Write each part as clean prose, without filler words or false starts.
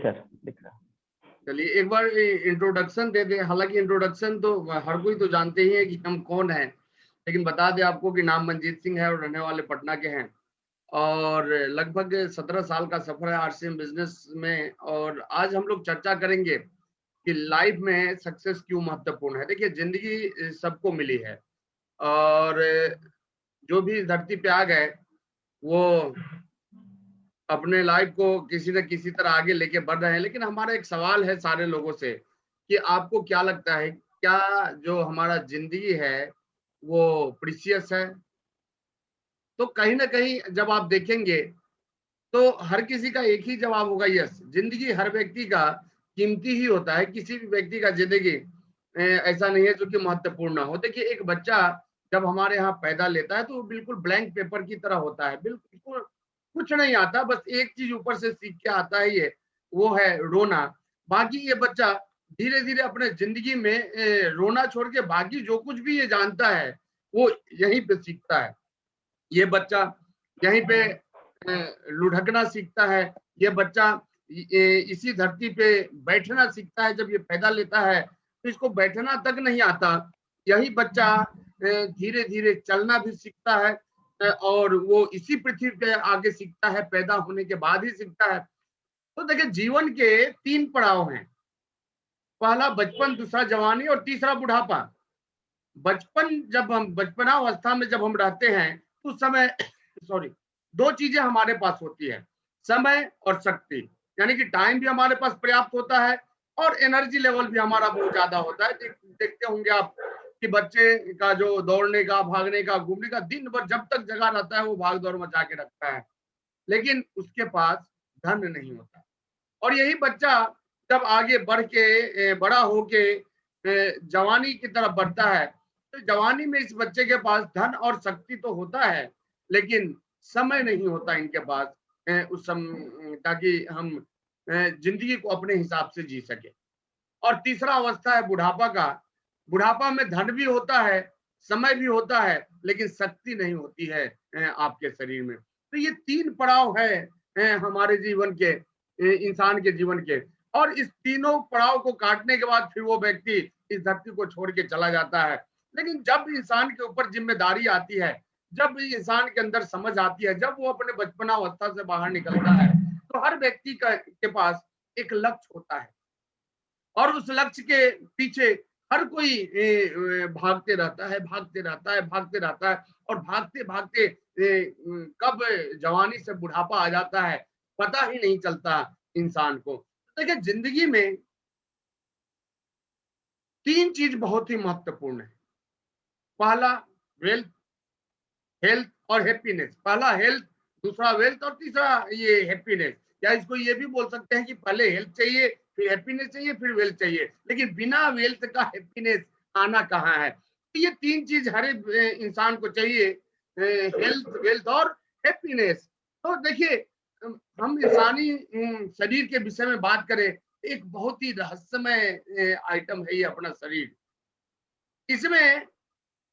Sir दिख रहा। चलिए एक बार इंट्रोडक्शन दे दें। हालांकि इंट्रोडक्शन तो हर कोई तो जानते ही है कि हम कौन हैं, लेकिन बता दें आपको कि नाम मंजीत सिंह है और रहने वाले पटना के हैं और लगभग 17 साल का सफर है आरसीएम बिजनेस में। और आज हम लोग चर्चा करेंगे कि लाइफ में सक्सेस क्यों महत्वपूर्ण है। देखिए जिंदगी सबको मिली है और जो भी धरती पे आ गए वो अपने लाइफ को किसी न किसी तरह आगे लेके बढ़ रहे हैं। लेकिन हमारा एक सवाल है सारे लोगों से कि आपको क्या लगता है, क्या जो हमारा जिंदगी है वो प्रीशियस है? तो कहीं ना कहीं जब आप देखेंगे तो हर किसी का एक ही जवाब होगा, यस। जिंदगी हर व्यक्ति का कीमती ही होता है। किसी भी व्यक्ति का जिंदगी ऐसा नहीं है जो कि महत्वपूर्ण ना हो। देखिए एक बच्चा जब हमारे यहाँ पैदा लेता है तो वो बिल्कुल ब्लैंक पेपर की तरह होता है, बिल्कुल कुछ नहीं आता, बस एक चीज ऊपर से सीख के आता है, ये वो है रोना। बाकी ये बच्चा धीरे धीरे अपने जिंदगी में रोना छोड़ के बाकी जो कुछ भी ये जानता है वो यहीं पे सीखता है। ये बच्चा यहीं पे लुढ़कना सीखता है। ये बच्चा इसी धरती पे बैठना सीखता है। जब ये पैदा लेता है तो इसको बैठना तक नहीं आता। यही बच्चा धीरे धीरे चलना भी सीखता है और वो इसी पृथ्वी पे आगे सीखता है, पैदा होने के बाद ही सीखता है। तो देखिए जीवन के 3 पड़ाव हैं। पहला बचपन, दूसरा जवानी और तीसरा बुढ़ापा। बचपन, जब हम बचपनावस्था में जब हम रहते हैं तो उस समय सॉरी 2 चीजें हमारे पास होती है, समय और शक्ति। यानी कि टाइम भी हमारे पास पर्याप्त होता है और एनर्जी लेवल भी हमारा बहुत ज्यादा होता है। देखते होंगे आप कि बच्चे का जो दौड़ने का, भागने का, घूमने का, दिन भर जब तक जगा रहता है वो भाग दौड़ मचा के रखता है, लेकिन उसके पास धन नहीं होता। और यही बच्चा जब आगे बढ़ के बड़ा होके जवानी की तरफ बढ़ता है तो जवानी में इस बच्चे के पास धन और शक्ति तो होता है, लेकिन समय नहीं होता इनके पास उस समय ताकि हम जिंदगी को अपने हिसाब से जी सके। और तीसरा अवस्था है बुढ़ापा का। बुढ़ापा में धन भी होता है, समय भी होता है, लेकिन शक्ति नहीं होती है आपके शरीर में। तो ये 3 पड़ाव है हमारे जीवन के, इंसान के जीवन के। और इस तीनों पड़ाव को काटने के बाद फिर वो व्यक्ति इस धरती को छोड़ के चला जाता है। लेकिन जब इंसान के ऊपर जिम्मेदारी आती है, जब इंसान के अंदर समझ आती है, जब वो अपने बचपनावस्था से बाहर निकलता है तो हर व्यक्ति के पास एक लक्ष्य होता है और उस लक्ष्य के पीछे हर कोई भागते रहता है, भागते रहता है, भागते रहता है। और भागते भागते कब जवानी से बुढ़ापा आ जाता है पता ही नहीं चलता इंसान को। देखिए जिंदगी में 3 चीज बहुत ही महत्वपूर्ण है। पहला वेल्थ, हेल्थ और हैप्पीनेस। पहला हेल्थ, दूसरा वेल्थ और तीसरा ये हैप्पीनेस। या इसको ये भी बोल सकते हैं कि पहले हेल्थ चाहिए, फिर हैप्पीनेस चाहिए, फिर वेल्थ चाहिए, लेकिन बिना वेल्थ का हैप्पीनेस आना कहाँ है। तो ये 3 चीज हर इंसान को चाहिए, हेल्थ, वेल्थ और हैप्पीनेस। तो देखिए हम इंसानी शरीर के विषय में बात करें, एक बहुत ही रहस्यमय आइटम है ये अपना शरीर। इसमें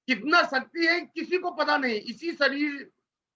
कितना शक्ति है किसी को पता नहीं। इसी शरीर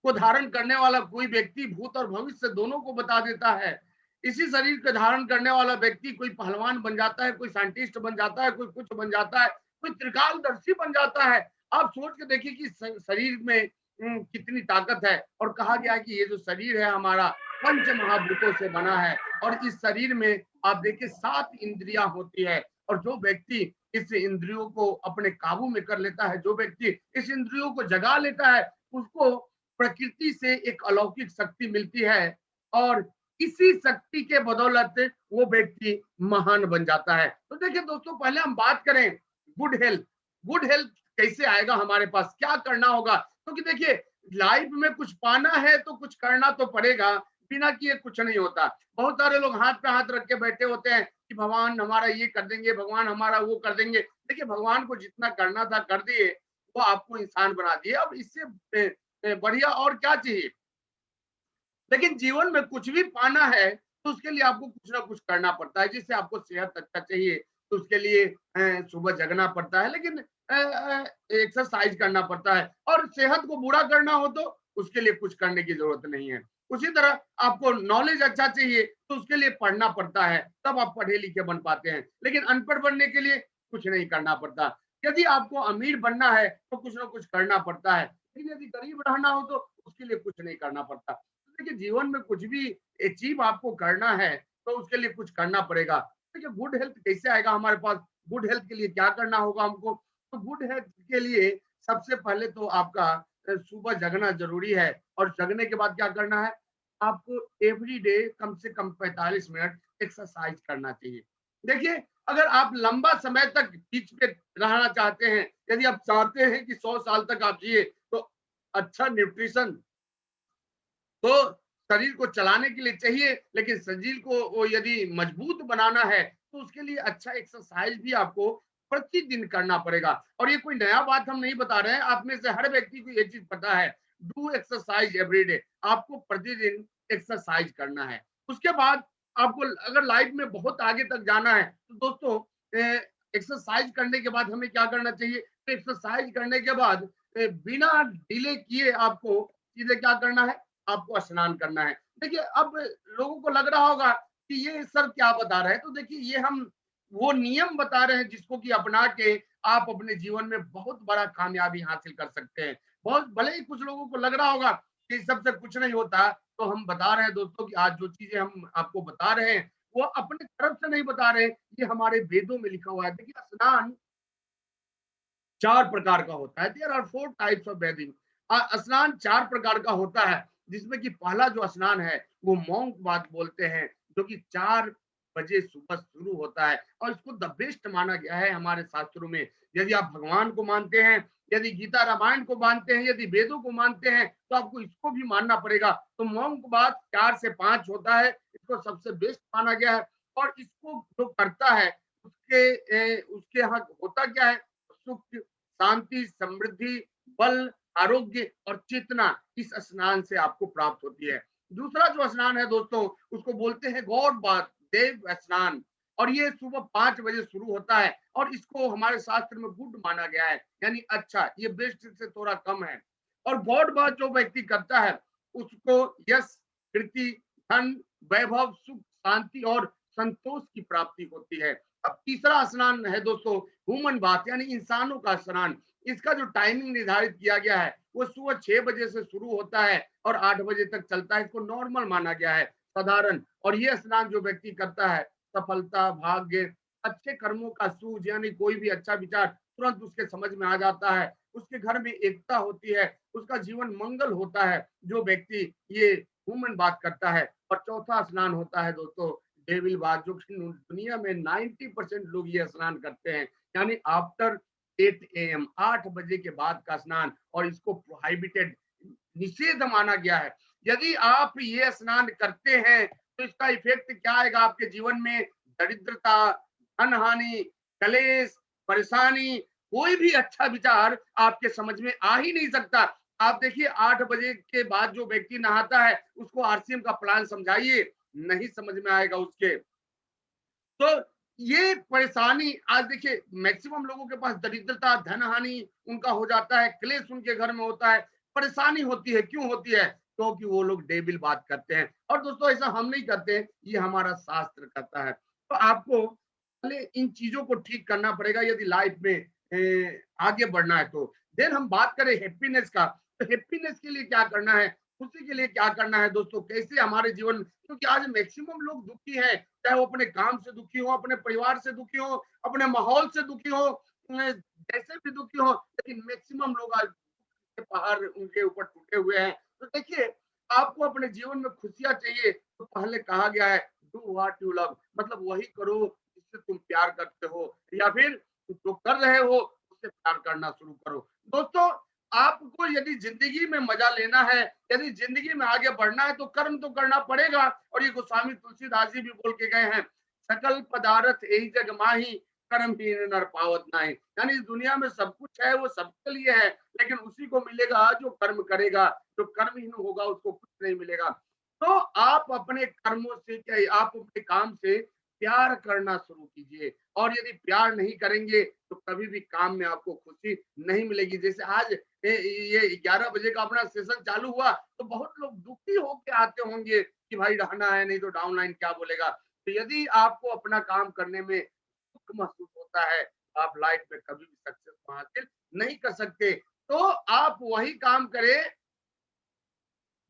को धारण करने वाला कोई व्यक्ति भूत और भविष्य दोनों को बता देता है। इसी शरीर को धारण करने वाला व्यक्ति कोई पहलवान बन जाता है, कोई साइंटिस्ट बन जाता है, कोई कुछ बन जाता है, कोई त्रिकालदर्शी बन जाता है। आप सोच के देखिए कि शरीर में कितनी ताकत है। और कहा गया है कि ये जो शरीर है हमारा 5 महाभूतों से बना है। और इस शरीर में आप देखिए 7 इंद्रियां होती है। और जो व्यक्ति इस इंद्रियों को अपने काबू में कर लेता है, जो व्यक्ति इस इंद्रियों को जगा लेता है, उसको प्रकृति से एक अलौकिक शक्ति मिलती है और इसी शक्ति के बदौलत वो व्यक्ति महान बन जाता है। तो देखिए दोस्तों, पहले हम बात करें गुड हेल्थ। गुड हेल्थ कैसे आएगा हमारे पास, क्या करना होगा? क्योंकि देखिए लाइफ में कुछ पाना है तो कुछ करना तो पड़ेगा, बिना किए कुछ नहीं होता। बहुत सारे लोग हाथ पे हाथ रख के बैठे होते हैं कि भगवान हमारा ये कर देंगे, भगवान हमारा वो कर देंगे। देखिए भगवान को जितना करना था कर दिए, वो आपको इंसान बना दिए। अब इससे बढ़िया और क्या चाहिए? लेकिन जीवन में कुछ भी पाना है तो उसके लिए आपको कुछ ना कुछ करना पड़ता है। जैसे आपको सेहत अच्छा चाहिए तो उसके लिए सुबह जगना पड़ता है, लेकिन एक्सरसाइज करना पड़ता है। और सेहत को बुरा करना हो तो उसके लिए कुछ करने की जरूरत नहीं है, उसी तरह आपको नॉलेज अच्छा चाहिए तो उसके लिए पढ़ना पड़ता है, तब आप पढ़े लिखे बन पाते हैं। लेकिन अनपढ़ बनने के लिए कुछ नहीं करना पड़ता। यदि आपको अमीर बनना है तो कुछ ना कुछ करना पड़ता है, लेकिन यदि गरीब रहना हो तो उसके लिए कुछ नहीं करना पड़ता। तो देखिए जीवन में कुछ भी अचीव आपको करना है तो उसके लिए कुछ करना पड़ेगा। देखिए गुड हेल्थ कैसे आएगा हमारे पास? गुड हेल्थ के लिए क्या करना होगा हमको? तो गुड हेल्थ के लिए सबसे पहले तो आपका सुबह जगना ज़रूरी है, और जगने के बाद क्या करना है? आपको एवरी डे कम से कम 45 मिनट एक्सरसाइज करना चाहिए। देखिए, अगर आप लंबा समय तक पिच पे रहना चाहते हैं, यदि आप चाहते हैं कि 100 साल तक आप जिए, तो अच्छा न्यूट्रिशन तो शरीर को चलाने के लिए चाहिए, लेकिन शरीर को वो यदि मजबूत बनाना है तो उसके लिए अच्छा एक्सरसाइज भी आपको प्रतिदिन करना पड़ेगा। और ये कोई नया बात हम नहीं बता रहे हैं, आप में से हर व्यक्ति को ये चीज पता है। डू एक्सरसाइज एवरी डे, आपको प्रतिदिन एक्सरसाइज करना है। उसके बाद आपको अगर लाइफ में बहुत आगे तक जाना है तो दोस्तों एक्सरसाइज करने के बाद हमें क्या करना चाहिए? तो एक्सरसाइज करने के बाद बिना डिले किए आपको सीधे क्या करना है? आपको स्नान करना है। देखिए अब लोगों को लग रहा होगा कि ये सर क्या बता रहे हैं, तो देखिए ये हम वो नियम बता रहे हैं जिसको कि अपना के आप अपने जीवन में बहुत बड़ा कामयाबी हासिल कर सकते हैं। बहुत भले ही कुछ लोगों को लग रहा होगा कि इस सब से कुछ नहीं होता, तो हम बता रहे हैं दोस्तों कि आज जो चीजें हम आपको बता रहे हैं वो अपने तरफ से नहीं बता रहे, ये हमारे वेदों में लिखा हुआ है। देखिए स्नान 4 प्रकार का होता है। There are 4 types of bathing. स्नान 4 प्रकार का होता है, जिसमें कि पहला जो स्नान है वो मॉन्क बाथ बोलते हैं, जो कि 4 बजे सुबह शुरू होता है, और इसको द बेस्ट माना गया है हमारे शास्त्रों में। यदि आप भगवान को मानते हैं, यदि गीता रामायण को मानते हैं, यदि वेदों को मानते हैं, तो आपको इसको भी मानना पड़ेगा। तो मॉन्क बाथ 4 से 5 होता है, इसको सबसे बेस्ट माना गया है। और इसको जो करता है उसके यहाँ होता क्या है? सुख, शांति, समृद्धि, बल, आरोग्य और चेतना इस स्नान से आपको प्राप्त होती है। दूसरा जो स्नान है दोस्तों, उसको बोलते हैं गॉड बाथ, देव स्नान, और ये सुबह 5 बजे शुरू होता है, और इसको हमारे शास्त्र में गुड माना गया है, यानी अच्छा, ये बेस्ट से थोड़ा कम है। और गॉड बाथ जो व्यक्ति करता है उसको यश, कीर्ति, धन, वैभव, सुख, शांति और संतोष की प्राप्ति होती है। अब तीसरा स्नान है दोस्तों ह्यूमन बाथ, यानी इंसानों का स्नान। इसका जो टाइमिंग निर्धारित किया गया है वो सुबह 6 बजे से शुरू होता है और 8 बजे तक चलता है। इसको नॉर्मल माना गया है, साधारण। और ये स्नान जो व्यक्ति करता है, सफलता, भाग्य, अच्छे कर्मों का सूझ, यानी कोई भी अच्छा विचार तुरंत उसके समझ में आ जाता है, उसके घर में एकता होती है, उसका जीवन मंगल होता है जो व्यक्ति ये ह्यूमन बात करता है। और चौथा स्नान होता है दोस्तों डेविल बाथ, जो कि दुनिया में 90% लोग ये स्नान करते हैं, यानी आफ्टर 8 AM, 8 बजे के बाद का स्नान, और इसको प्रोहाइबिटेड, निषेध माना गया है। यदि आप ये स्नान करते हैं तो इसका इफेक्ट क्या आएगा आपके जीवन में? दरिद्रता, धन हानि, कलेश, परेशानी, कोई भी अच्छा विचार आपके समझ में आ ही नहीं सकता। आप देखिए 8 बजे के बाद जो व्यक्ति नहाता है उसको आरसीएम का प्लान समझाइए, नहीं समझ में आएगा उसके। तो ये परेशानी आज देखिए मैक्सिमम लोगों के पास दरिद्रता, धन हानि उनका हो जाता है, क्लेश उनके घर में होता है, परेशानी होती है। क्यों होती है? क्योंकि वो लोग डेबिल बात करते हैं। और दोस्तों ऐसा हम नहीं करते हैं, ये हमारा शास्त्र करता है। तो आपको पहले इन चीजों को ठीक करना पड़ेगा यदि लाइफ में आगे बढ़ना है तो। देन हम बात करें हैप्पीनेस का, तो हैप्पीनेस के लिए क्या करना है, खुशी के लिए क्या करना है दोस्तों, कैसे हमारे जीवन, क्योंकि आज मैक्सिमम लोग दुखी हैं, चाहे वो अपने काम से दुखी हो, अपने परिवार से दुखी हो, अपने माहौल से दुखी हो, जैसे भी दुखी हो, लेकिन मैक्सिमम लोग आज के पहाड़ उनके ऊपर टूटे हुए हैं। तो देखिए आपको अपने जीवन में खुशियां चाहिए तो पहले कहा गया है डू व्हाट यू लव, मतलब वही करो जिससे तुम प्यार करते हो, या फिर जो कर रहे हो उससे प्यार करना शुरू करो। दोस्तों आपको यदि जिंदगी में मजा लेना है, यदि जिंदगी में आगे बढ़ना है तो कर्म तो करना पड़ेगा। और ये गोस्वामी तुलसीदास जी भी बोल के गए हैं, सकल पदार्थ यही जग माही, कर्म ही नर पावत नाही। यानी इस दुनिया में सब कुछ है वो सबके लिए है, लेकिन उसी को मिलेगा जो कर्म करेगा। जो कर्महीन होगा उसको कुछ नहीं मिलेगा। तो आप अपने कर्मों से क्या, आप अपने काम से प्यार करना शुरू कीजिए। और यदि प्यार नहीं करेंगे तो कभी भी काम में आपको खुशी नहीं मिलेगी। जैसे आज ये 11 बजे का अपना सेशन चालू हुआ तो बहुत लोग दुखी होके आते होंगे कि भाई रहना है, नहीं तो डाउनलाइन क्या बोलेगा। तो यदि आपको अपना काम करने में दुख महसूस होता है, आप लाइफ में कभी भी सक्सेस हासिल नहीं कर सकते। तो आप वही काम करें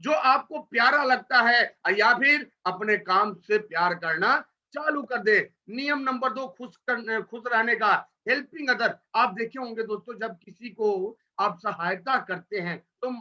जो आपको प्यारा लगता है, या फिर अपने काम से प्यार करना चालू कर दे। नियम नंबर 2, खुश रहने का, हेल्पिंग अदर। आप देखे होंगे दोस्तों, जब किसी को आप सहायता करते हैं तो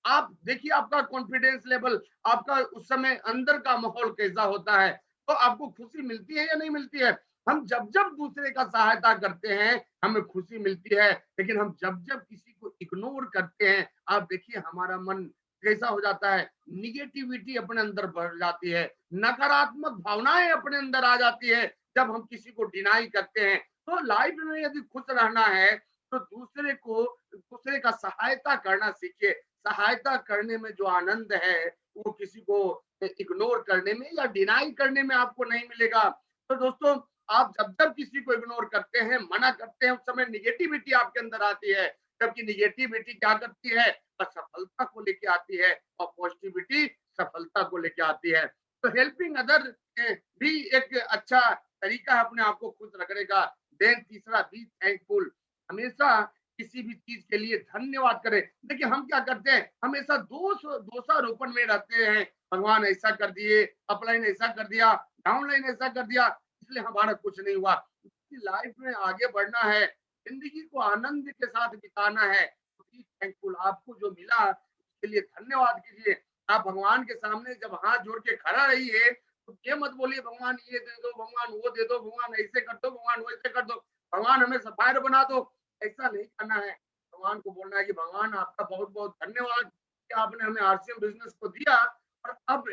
आप देखिए आपका कॉन्फिडेंस लेवल, आपका उस समय अंदर का माहौल कैसा होता है, तो आपको खुशी मिलती है या नहीं मिलती है। हम जब जब दूसरे का सहायता करते हैं हमें खुशी मिलती है, लेकिन हम जब जब किसी को इग्नोर करते हैं, आप देखिए हमारा मन कैसा हो जाता है, निगेटिविटी अपने अंदर बढ़ जाती है, नकारात्मक भावनाएं अपने अंदर आ जाती है जब हम किसी को डिनाई करते हैं। तो लाइफ में यदि खुश रहना है तो दूसरे का सहायता करना सीखिए। सहायता करने में जो आनंद है वो किसी को इग्नोर करने में या डिनाई करने में आपको नहीं मिलेगा। तो दोस्तों, आप जब जब किसी को इग्नोर करते हैं, मना करते हैं, उस समय निगेटिविटी आपके अंदर आती है, जबकि निगेटिविटी क्या करती है, असफलता को लेके आती है, और पॉजिटिविटी सफलता को लेके आती है। तो हेल्पिंग अदर भी एक अच्छा तरीका है अपने आप को खुश रखने का। देन तीसरा, बी थैंकफुल। हमेशा किसी भी चीज के लिए धन्यवाद करें। देखिए हम क्या करते हैं, हमेशा दोषारोपण में रहते हैं, भगवान ऐसा कर दिए, अपलाइन ऐसा कर दिया, डाउनलाइन ऐसा कर दिया, इसलिए हमारा कुछ नहीं हुआ। लाइफ में आगे बढ़ना है, जिंदगी को आनंद के साथ बिताना है, थैंकफुल। आपको जो मिला उसके लिए धन्यवाद कीजिए। आप भगवान के सामने जब हाथ जोड़ के खड़ा रहिए तो ये मत बोलिए भगवान ये दे दो, भगवान वो दे दो, भगवान ऐसे कर दो, भगवान वैसे कर दो, भगवान हमें सफायर बना दो। ऐसा नहीं करना है। भगवान को बोलना है कि भगवान आपका बहुत बहुत धन्यवाद कि आपने हमें आरसीएम बिजनेस को दिया, और अब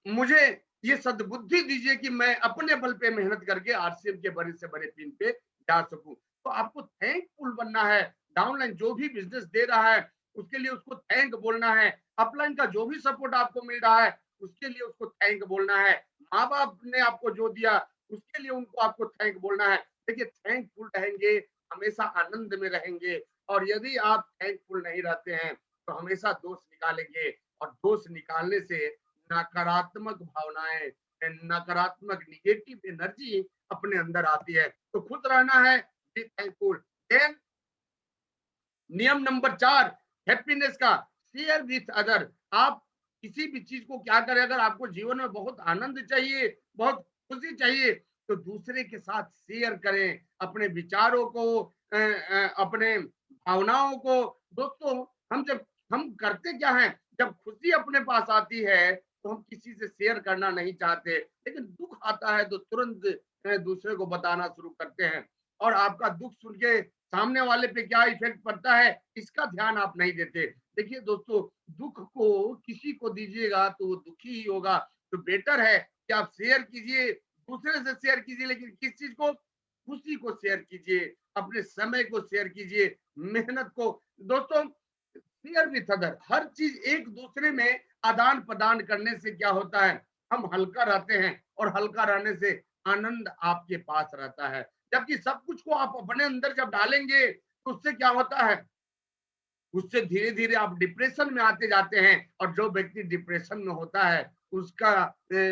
मुझे ये सद्बुद्धि दीजिए कि मैं अपने बल पे मेहनत करके आरसीएम के बड़े से बड़े पिन पे जा सकूं। तो आपको थैंकफुल बनना है। डाउनलाइन जो भी बिजनेस दे रहा है उसके लिए उसको थैंक बोलना है। अपलाइन का जो भी सपोर्ट आपको मिल रहा है उसके लिए उसको थैंक बोलना है। माँ बाप ने आपको जो दिया उसके लिए उनको आपको थैंक बोलना है। देखिए थैंकफुल रहेंगे, हमेशा आनंद में रहेंगे। और यदि आप थैंकफुल नहीं रहते हैं तो हमेशा दोष निकालेंगे, और दोष निकालने से नकारात्मक भावनाएं, नकारात्मक निगेटिव एनर्जी अपने अंदर आती है। तो खुश रहना है, बी थैंकफुल। देन नियम नंबर 4, हैप्पीनेस का, शेयर विथ अदर। आप किसी भी चीज को क्या करें, अगर आपको जीवन में बहुत आनंद चाहिए, बहुत खुशी चाहिए, तो दूसरे के साथ शेयर करें अपने विचारों को, अपने भावनाओं को। दोस्तों, हम करते क्या हैं, जब खुशी अपने पास आती है तो हम किसी से शेयर करना नहीं चाहते, लेकिन दुख आता है तो तुरंत दूसरे को बताना शुरू करते हैं। और आपका दुख सुन के सामने वाले पे क्या इफेक्ट पड़ता है इसका ध्यान आप नहीं देते। देखिए दोस्तों, दुख को किसी को दीजिएगा तो वो दुखी ही होगा। तो बेटर है कि आप शेयर कीजिए, दूसरे से शेयर कीजिए, लेकिन किस चीज को, खुशी को शेयर कीजिए, अपने समय को शेयर कीजिए, मेहनत को। दोस्तों, शेयर विथ अदर, हर चीज एक दूसरे में आदान प्रदान करने से क्या होता है, हम हल्का रहते हैं, और हल्का रहने से आनंद आपके पास रहता है। जबकि सब कुछ को आप अपने अंदर जब डालेंगे तो उससे क्या होता है, उससे धीरे धीरे आप डिप्रेशन में आते जाते हैं। और जो व्यक्ति डिप्रेशन में होता है उसका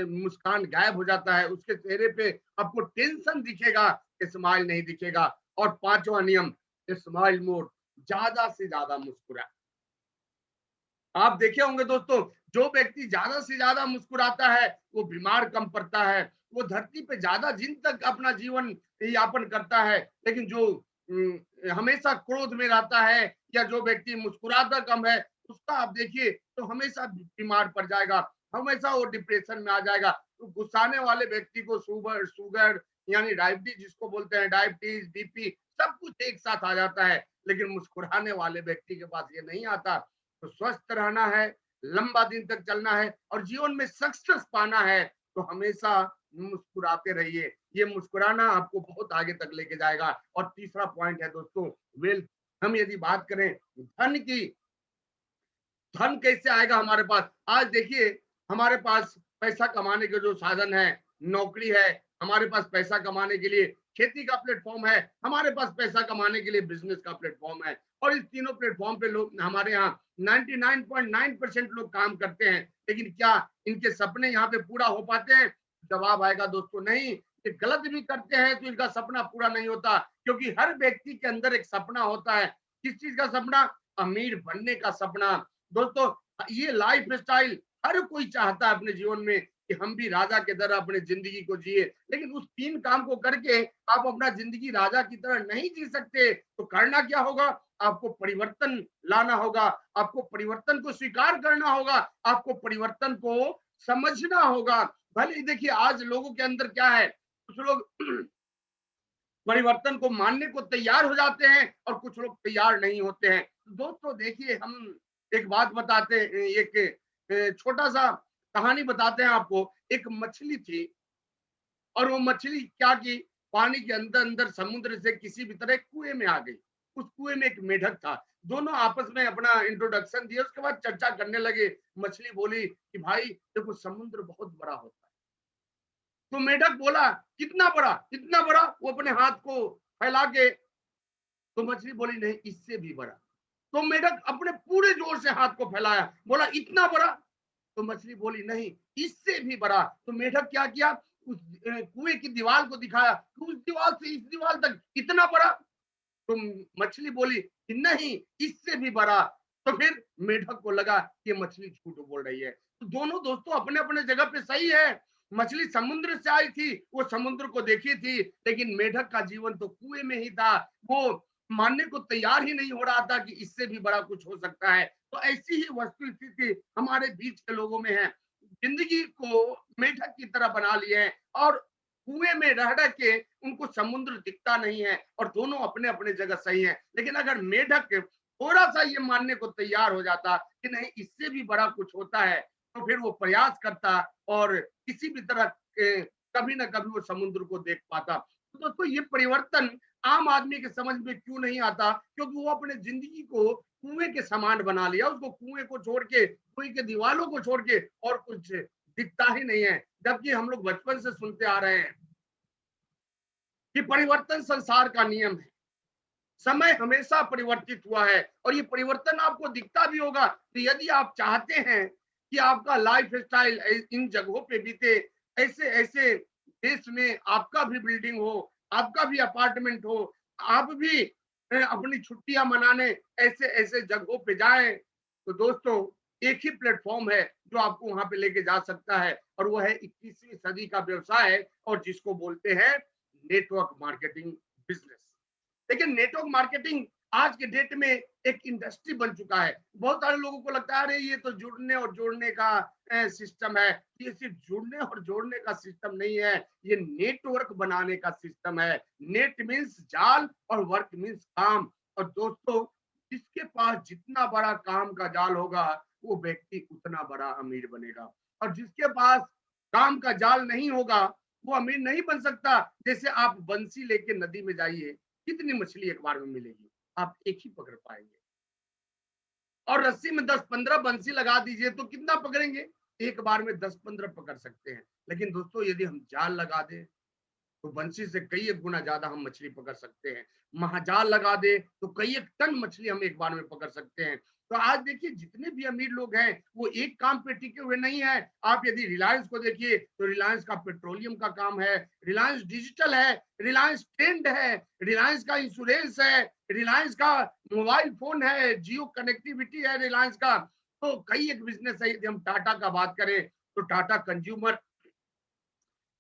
मुस्कान गायब हो जाता है, उसके चेहरे पे आपको टेंशन दिखेगा, स्माइल नहीं दिखेगा। और पांचवा नियम, स्माइल मोड, ज्यादा से ज्यादा मुस्कुरा। आप देखे होंगे दोस्तों, जो व्यक्ति ज्यादा से ज्यादा मुस्कुराता है वो बीमार कम पड़ता है, वो धरती पे ज्यादा दिन तक अपना जीवन यापन करता है। लेकिन जो हमेशा क्रोध में रहता है, या जो व्यक्ति मुस्कुराता कम है, उसका आप देखिए तो हमेशा बीमार पड़ जाएगा, हमेशा वो डिप्रेशन में आ जाएगा। तो गुस्साने वाले व्यक्ति को शुगर शुगर यानी डायबिटीज जिसको बोलते हैं, डायबिटीज, बीपी, सब कुछ एक साथ आ जाता है। लेकिन मुस्कुराने वाले व्यक्ति के पास ये नहीं आता। तो स्वस्थ रहना है, लंबा दिन तक चलना है, और जीवन में सक्सेस पाना है तो हमेशा मुस्कुराते रहिए। ये मुस्कुराना आपको बहुत आगे तक लेके जाएगा। और तीसरा पॉइंट है दोस्तों, वेल्थ। हम यदि बात करें धन की, धन कैसे आएगा हमारे पास। आज देखिए हमारे पास पैसा कमाने के जो साधन है, नौकरी है, हमारे पास पैसा कमाने के लिए खेती का प्लेटफॉर्म है, हमारे पास पैसा कमाने के लिए बिजनेस का प्लेटफॉर्म है। और इस तीनों प्लेटफॉर्म पे लोग हमारे यहाँ 99.9% लोग काम करते हैं, लेकिन क्या इनके सपने यहाँ पे पूरा हो पाते हैं? जवाब आएगा दोस्तों, नहीं। ये गलत भी करते हैं तो इनका सपना पूरा नहीं होता, क्योंकि हर व्यक्ति के अंदर एक सपना होता है। किस चीज का सपना? अमीर बनने का सपना। दोस्तों, ये लाइफ स्टाइल हर कोई चाहता है अपने जीवन में कि हम भी राजा की तरह अपनी जिंदगी को जिए, लेकिन उस तीन काम को करके आप अपना जिंदगी राजा की तरह नहीं जी सकते। तो करना क्या होगा? आपको परिवर्तन लाना होगा, आपको परिवर्तन को स्वीकार करना होगा, आपको परिवर्तन को समझना होगा। भले ही देखिए आज लोगों के अंदर क्या है, कुछ लोग परिवर्तन को मानने को तैयार हो जाते हैं और कुछ लोग तैयार नहीं होते हैं। दोस्तों देखिए, हम एक बात बताते हैं, एक छोटा सा कहानी बताते हैं आपको। एक मछली थी और वो मछली क्या की, पानी के अंदर अंदर समुद्र से किसी भी तरह कुएं में आ गई। उस कुएं में एक मेढक था। दोनों आपस में अपना इंट्रोडक्शन दिए, उसके बाद चर्चा करने लगे। मछली बोली कि भाई देखो, समुद्र बहुत बड़ा होता है। तो मेढक बोला, कितना बड़ा? इतना बड़ा? वो अपने हाथ को फैला के, तो मछली बोली नहीं, इससे भी बड़ा। तो मेढक अपने पूरे जोर से हाथ को फैलाया, बोला इतना बड़ा? तो मछली बोली नहीं, इससे भी बड़ा। तो मेढक क्या किया, उस कुएं की दीवार को दिखाया, तो उस दीवार से इस दीवार तक इतना बड़ा। तो मछली बोली कि नहीं, इससे भी बड़ा। तो फिर मेढक को लगा कि मछली झूठ बोल रही है। तो दोनों दोस्तों अपने अपने जगह पे सही है। मछली समुद्र से आई थी, वो समुद्र को देखी थी, लेकिन मेढक का जीवन तो कुएं में ही था। वो मानने को तैयार ही नहीं हो रहा था कि इससे भी बड़ा कुछ हो सकता है। तो ऐसी ही वस्तु स्थिति हमारे बीच के लोगों में है। जिंदगी को मेढक की तरह बना लिए हैं और कुएं में रह रह के उनको समुद्र दिखता नहीं है, और दोनों अपने अपने जगह सही है। लेकिन अगर मेढक थोड़ा सा ये मानने को तैयार हो जाता कि नहीं, इससे भी बड़ा कुछ होता है, तो फिर वो प्रयास करता और किसी भी तरह कभी ना कभी वो समुद्र को देख पाता। तो दोस्तों, ये परिवर्तन आम आदमी के समझ में क्यों नहीं आता? क्योंकि वो अपने जिंदगी को कुएं के समान बना लिया। उसको कुएं को छोड़ के, कुएं के दीवालों को छोड़ के और कुछ दिखता ही नहीं है। जबकि हम लोग बचपन से सुनते आ रहे हैं कि परिवर्तन संसार का नियम है। समय हमेशा परिवर्तित हुआ है और ये परिवर्तन आपको दिखता भी होगा। तो यदि आप चाहते हैं कि आपका लाइफ स्टाइल इन जगहों पे बीते, ऐसे ऐसे देश में आपका भी बिल्डिंग हो, आपका भी अपार्टमेंट हो, आप भी अपनी छुट्टियां मनाने ऐसे ऐसे जगहों पे जाएं, तो दोस्तों एक ही प्लेटफॉर्म है जो आपको वहां पे लेके जा सकता है, और वो है 21वीं सदी का व्यवसाय, और जिसको बोलते हैं नेटवर्क मार्केटिंग बिजनेस। लेकिन नेटवर्क मार्केटिंग आज के डेट में एक इंडस्ट्री बन चुका है। बहुत सारे लोगों को लगता है अरे ये तो जुड़ने और जोड़ने का सिस्टम है। ये सिर्फ जुड़ने और जोड़ने का सिस्टम नहीं है, ये नेटवर्क बनाने का सिस्टम है। नेट मीन्स जाल और वर्क मीन्स काम। और दोस्तों, जिसके पास जितना बड़ा काम का जाल होगा, वो व्यक्ति उतना बड़ा अमीर बनेगा। और जिसके पास काम का जाल नहीं होगा, वो अमीर नहीं बन सकता। जैसे आप बंसी लेके नदी में जाइए, कितनी मछली एक बार में मिलेगी? आप एक ही पकड़ पाएंगे। और रस्सी में 10-15 बंसी लगा दीजिए तो कितना पकड़ेंगे? एक बार में 10-15 पकड़ सकते हैं। लेकिन दोस्तों, यदि हम जाल लगा दें तो बंसी से कई एक गुना ज्यादा हम मछली पकड़ सकते हैं। महाजाल लगा दे तो कई एक टन मछली हम एक बार में पकड़ सकते हैं। तो आज देखिए, जितने भी अमीर लोग हैं वो एक काम पे टिके हुए नहीं है। आप यदि रिलायंस को देखिए तो रिलायंस का पेट्रोलियम का काम है, रिलायंस डिजिटल है, रिलायंस ट्रेंड है, रिलायंस का इंश्योरेंस है, रिलायंस का मोबाइल फोन है, जियो कनेक्टिविटी है रिलायंस का। तो कई एक बिजनेस है। यदि हम टाटा का बात करें तो टाटा कंज्यूमर,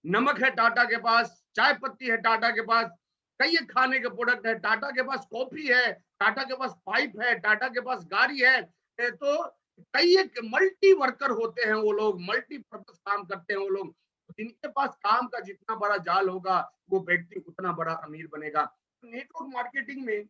नमक है टाटा के पास, चाय पत्ती है टाटा के पास, कई एक खाने के प्रोडक्ट है टाटा के पास, कॉफी है टाटा के पास, पाइप है टाटा के पास, गाड़ी है। तो कई एक मल्टी वर्कर होते हैं वो लोग, मल्टी पर्पस काम करते हैं वो लोग। जिनके पास काम का जितना बड़ा जाल होगा, वो व्यक्ति उतना बड़ा अमीर बनेगा। नेटवर्क मार्केटिंग में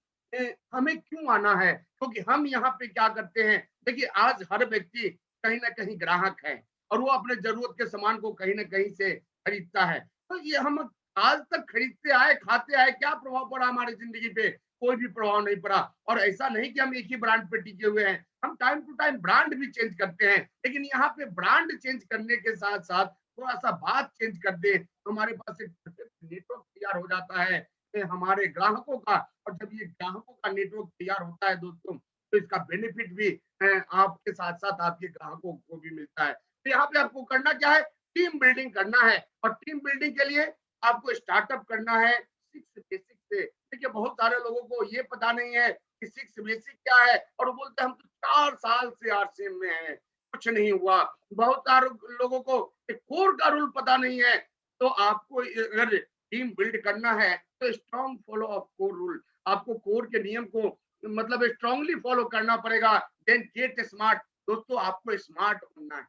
हमें क्यों आना है? क्योंकि हम यहाँ पे क्या करते हैं, देखिए आज हर व्यक्ति कहीं ना कहीं ग्राहक है, और वो अपने जरूरत के सामान को कहीं ना कहीं से खरीदता है। तो ये हम आज तक खरीदते आए, खाते आए, क्या प्रभाव पड़ा हमारी जिंदगी पे? कोई भी प्रभाव नहीं पड़ा। और ऐसा नहीं कि हम एक ही ब्रांड पे टिके हुए हैं, हम टाइम टू टाइम ब्रांड भी चेंज करते हैं। लेकिन यहाँ पे ब्रांड चेंज करने के साथ साथ थोड़ा सा बात चेंज कर दे, तो हमारे पास एक नेटवर्क तैयार हो जाता है हमारे ग्राहकों का। और जब ये ग्राहकों का नेटवर्क तैयार होता है दोस्तों, तो इसका बेनिफिट भी आपके साथ साथ आपके ग्राहकों को भी मिलता है। तो यहाँ पे आपको करना क्या है, टीम बिल्डिंग करना है। और टीम बिल्डिंग के लिए आपको स्टार्टअप करना है सिक्स बेसिक से। देखिए बहुत सारे लोगों को ये पता नहीं है कि सिक्स बेसिक क्या है, और वो बोलते हैं हम तो 4 साल से आरसीएम में हैं, कुछ नहीं हुआ। बहुत सारे लोगों को कोर का रूल पता नहीं है। तो आपको अगर टीम बिल्ड करना है तो strong follow of core rule, आपको कोर के नियम को मतलब स्ट्रांगली फॉलो करना पड़ेगा। देन गेट स्मार्ट, दोस्तों आपको स्मार्ट बनना है।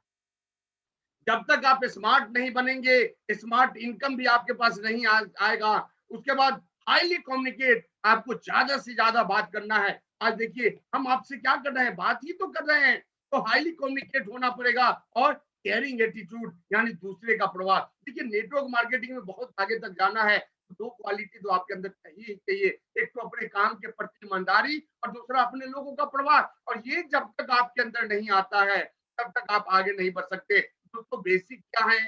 जब तक आप स्मार्ट नहीं बनेंगे, स्मार्ट इनकम भी आपके पास नहीं आएगा। उसके बाद हाईली कम्युनिकेट, आपको ज्यादा से ज्यादा बात करना है। आज देखिए हम आपसे क्या कर रहे हैं, बात ही तो कर रहे हैं। तो हाईली कम्युनिकेट होना पड़ेगा। और केयरिंग एटीट्यूड, यानी दूसरे का प्रभाव। देखिए नेटवर्क मार्केटिंग में बहुत आगे तक जाना है, तो दो क्वालिटी तो आपके अंदर चाहिए ही चाहिए। एक तो अपने काम के प्रति ईमानदारी, और दूसरा अपने लोगों का प्रभाव। और ये जब तक आपके अंदर नहीं आता है, तब तक आप आगे नहीं बढ़ सकते। दोस्तों बेसिक क्या है,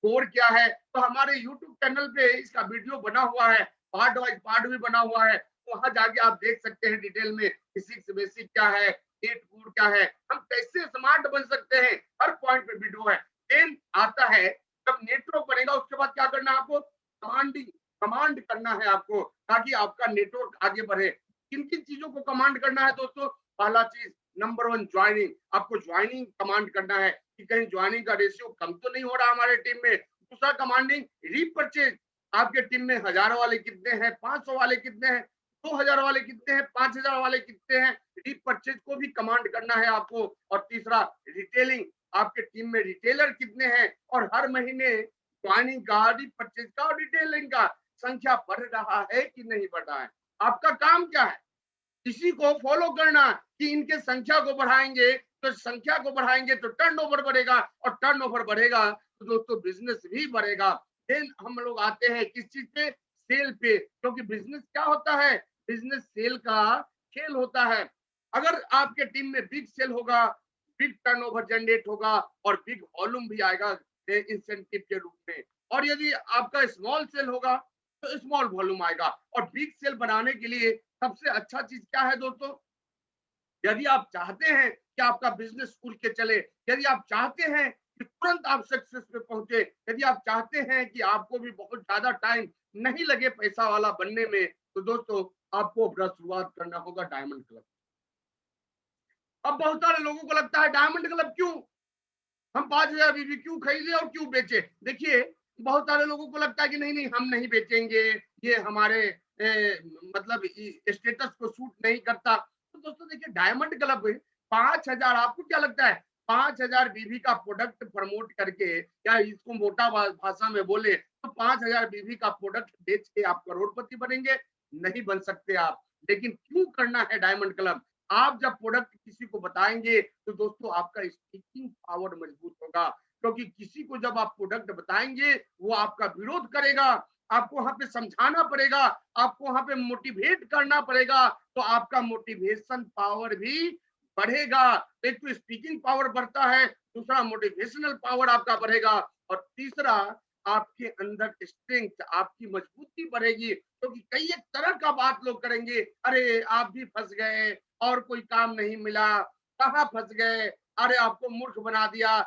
कोर क्या है, तो हमारे यूट्यूब चैनल पे इसका वीडियो बना हुआ है, पार्ट वाइज पार्ट भी बना हुआ है। वहां जाके आप देख सकते हैं डिटेल में कि सिक्स बेसिक क्या है, एट कोर क्या है, हम कैसे स्मार्ट बन सकते हैं, हर पॉइंट पे वीडियो है। देन आता है जब नेटवर्क बनेगा, उसके बाद क्या करना है आपको, कमांडिंग, कमांड करना है आपको, ताकि आपका नेटवर्क आगे बढ़े। किन किन चीजों को कमांड करना है दोस्तों, पहला चीज नंबर 1 ज्वाइनिंग, आपको ज्वाइनिंग कमांड करना है कि कहीं ज्वाइनिंग का रेशियो कम तो नहीं हो रहा हमारे टीम में। दूसरा कमांडिंग रीपरचेज, आपके टीम में 1000 वाले कितने हैं, 500 वाले कितने हैं, 2000 वाले कितने हैं, 5000 वाले कितने हैं, रीपरचेज को भी कमांड करना है आपको। और तीसरा रिटेलिंग, आपके टीम में रिटेलर कितने हैं, और हर महीने ज्वाइनिंग का, रीपरचेज का और रिटेलिंग का संख्या बढ़ रहा है कि नहीं बढ़ रहा है। आपका काम क्या है, इसी को फॉलो करना कि इनके संख्या को बढ़ाएंगे, तो संख्या को बढ़ाएंगे तो टर्नओवर बढ़ेगा, और टर्नओवर बढ़ेगा तो दोस्तों बिजनेस भी बढ़ेगा। देन हम लोग आते हैं किस चीज पे, सेल पे। क्योंकि बिजनेस क्या होता है, बिजनेस सेल का खेल होता है। अगर आपके टीम में बिग सेल होगा, बिग टर्नओवर जनरेट होगा, और बिग वॉल्यूम भी आएगा इंसेंटिव के रूप में। और यदि आपका स्मॉल सेल होगा तो स्मॉल वॉल्यूम आएगा। और बिग सेल बनाने के लिए सबसे अच्छा चीज क्या है दोस्तों, यदि आप चाहते हैं कि आपका बिजनेस उड़ के चले, यदि आप चाहते हैं कि तुरंत आप सक्सेस पे पहुंचे, यदि आप चाहते हैं कि आपको भी बहुत ज्यादा टाइम नहीं लगे पैसा वाला बनने में, तो दोस्तों आपको अपना शुरुआत करना होगा डायमंड क्लब। अब बहुत सारे लोगों को लगता है डायमंड क्लब क्यों, हम 5000 बीबी क्यों खरीदे और क्यों बेचे। देखिए बहुत सारे लोगों को लगता है कि नहीं नहीं हम नहीं बेचेंगे, ये हमारे मतलब स्टेटस को सूट नहीं करता। तो दोस्तों देखिए डायमंड क्लब 5000, आपको क्या लगता है 5000 बीबी का प्रोडक्ट प्रमोट करके, या इसको मोटा भाषा में बोले तो 5000 बीबी का प्रोडक्ट बेच के आप करोड़पति बनेंगे, नहीं बन सकते आप। लेकिन क्यों करना है डायमंड क्लब, आप जब प्रोडक्ट किसी को बताएंगे तो दोस्तों आपका स्पीकिंग पावर मजबूत होगा। क्योंकि किसी को जब आप प्रोडक्ट बताएंगे वो आपका विरोध करेगा, आपको वहां पे समझाना पड़ेगा, आपको वहां पे मोटिवेट करना पड़ेगा, तो आपका मोटिवेशन पावर भी बढ़ेगा। एक तो स्पीकिंग पावर बढ़ता है, दूसरा मोटिवेशनल पावर आपका बढ़ेगा, और तीसरा आपके अंदर स्ट्रेंथ, आपकी मजबूती बढ़ेगी। क्योंकि कई एक तरह का बात लोग करेंगे, अरे आप भी फंस गए और कोई काम नहीं मिला, कहाँ फंस गए, अरे आपको मूर्ख बना दिया,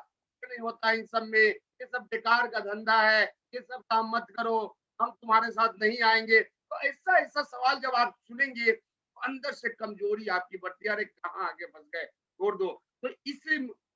नहीं होता इन सब में, ये सब बेकार का धंधा है, ये सब काम मत करो, हम तुम्हारे साथ नहीं आएंगे। तो ऐसा ऐसा सवाल जब आप सुनेंगे तो अंदर से कमजोरी आपकी बढ़ती है, अरे कहाँ आगे फंस गए, छोड़ दो। तो इस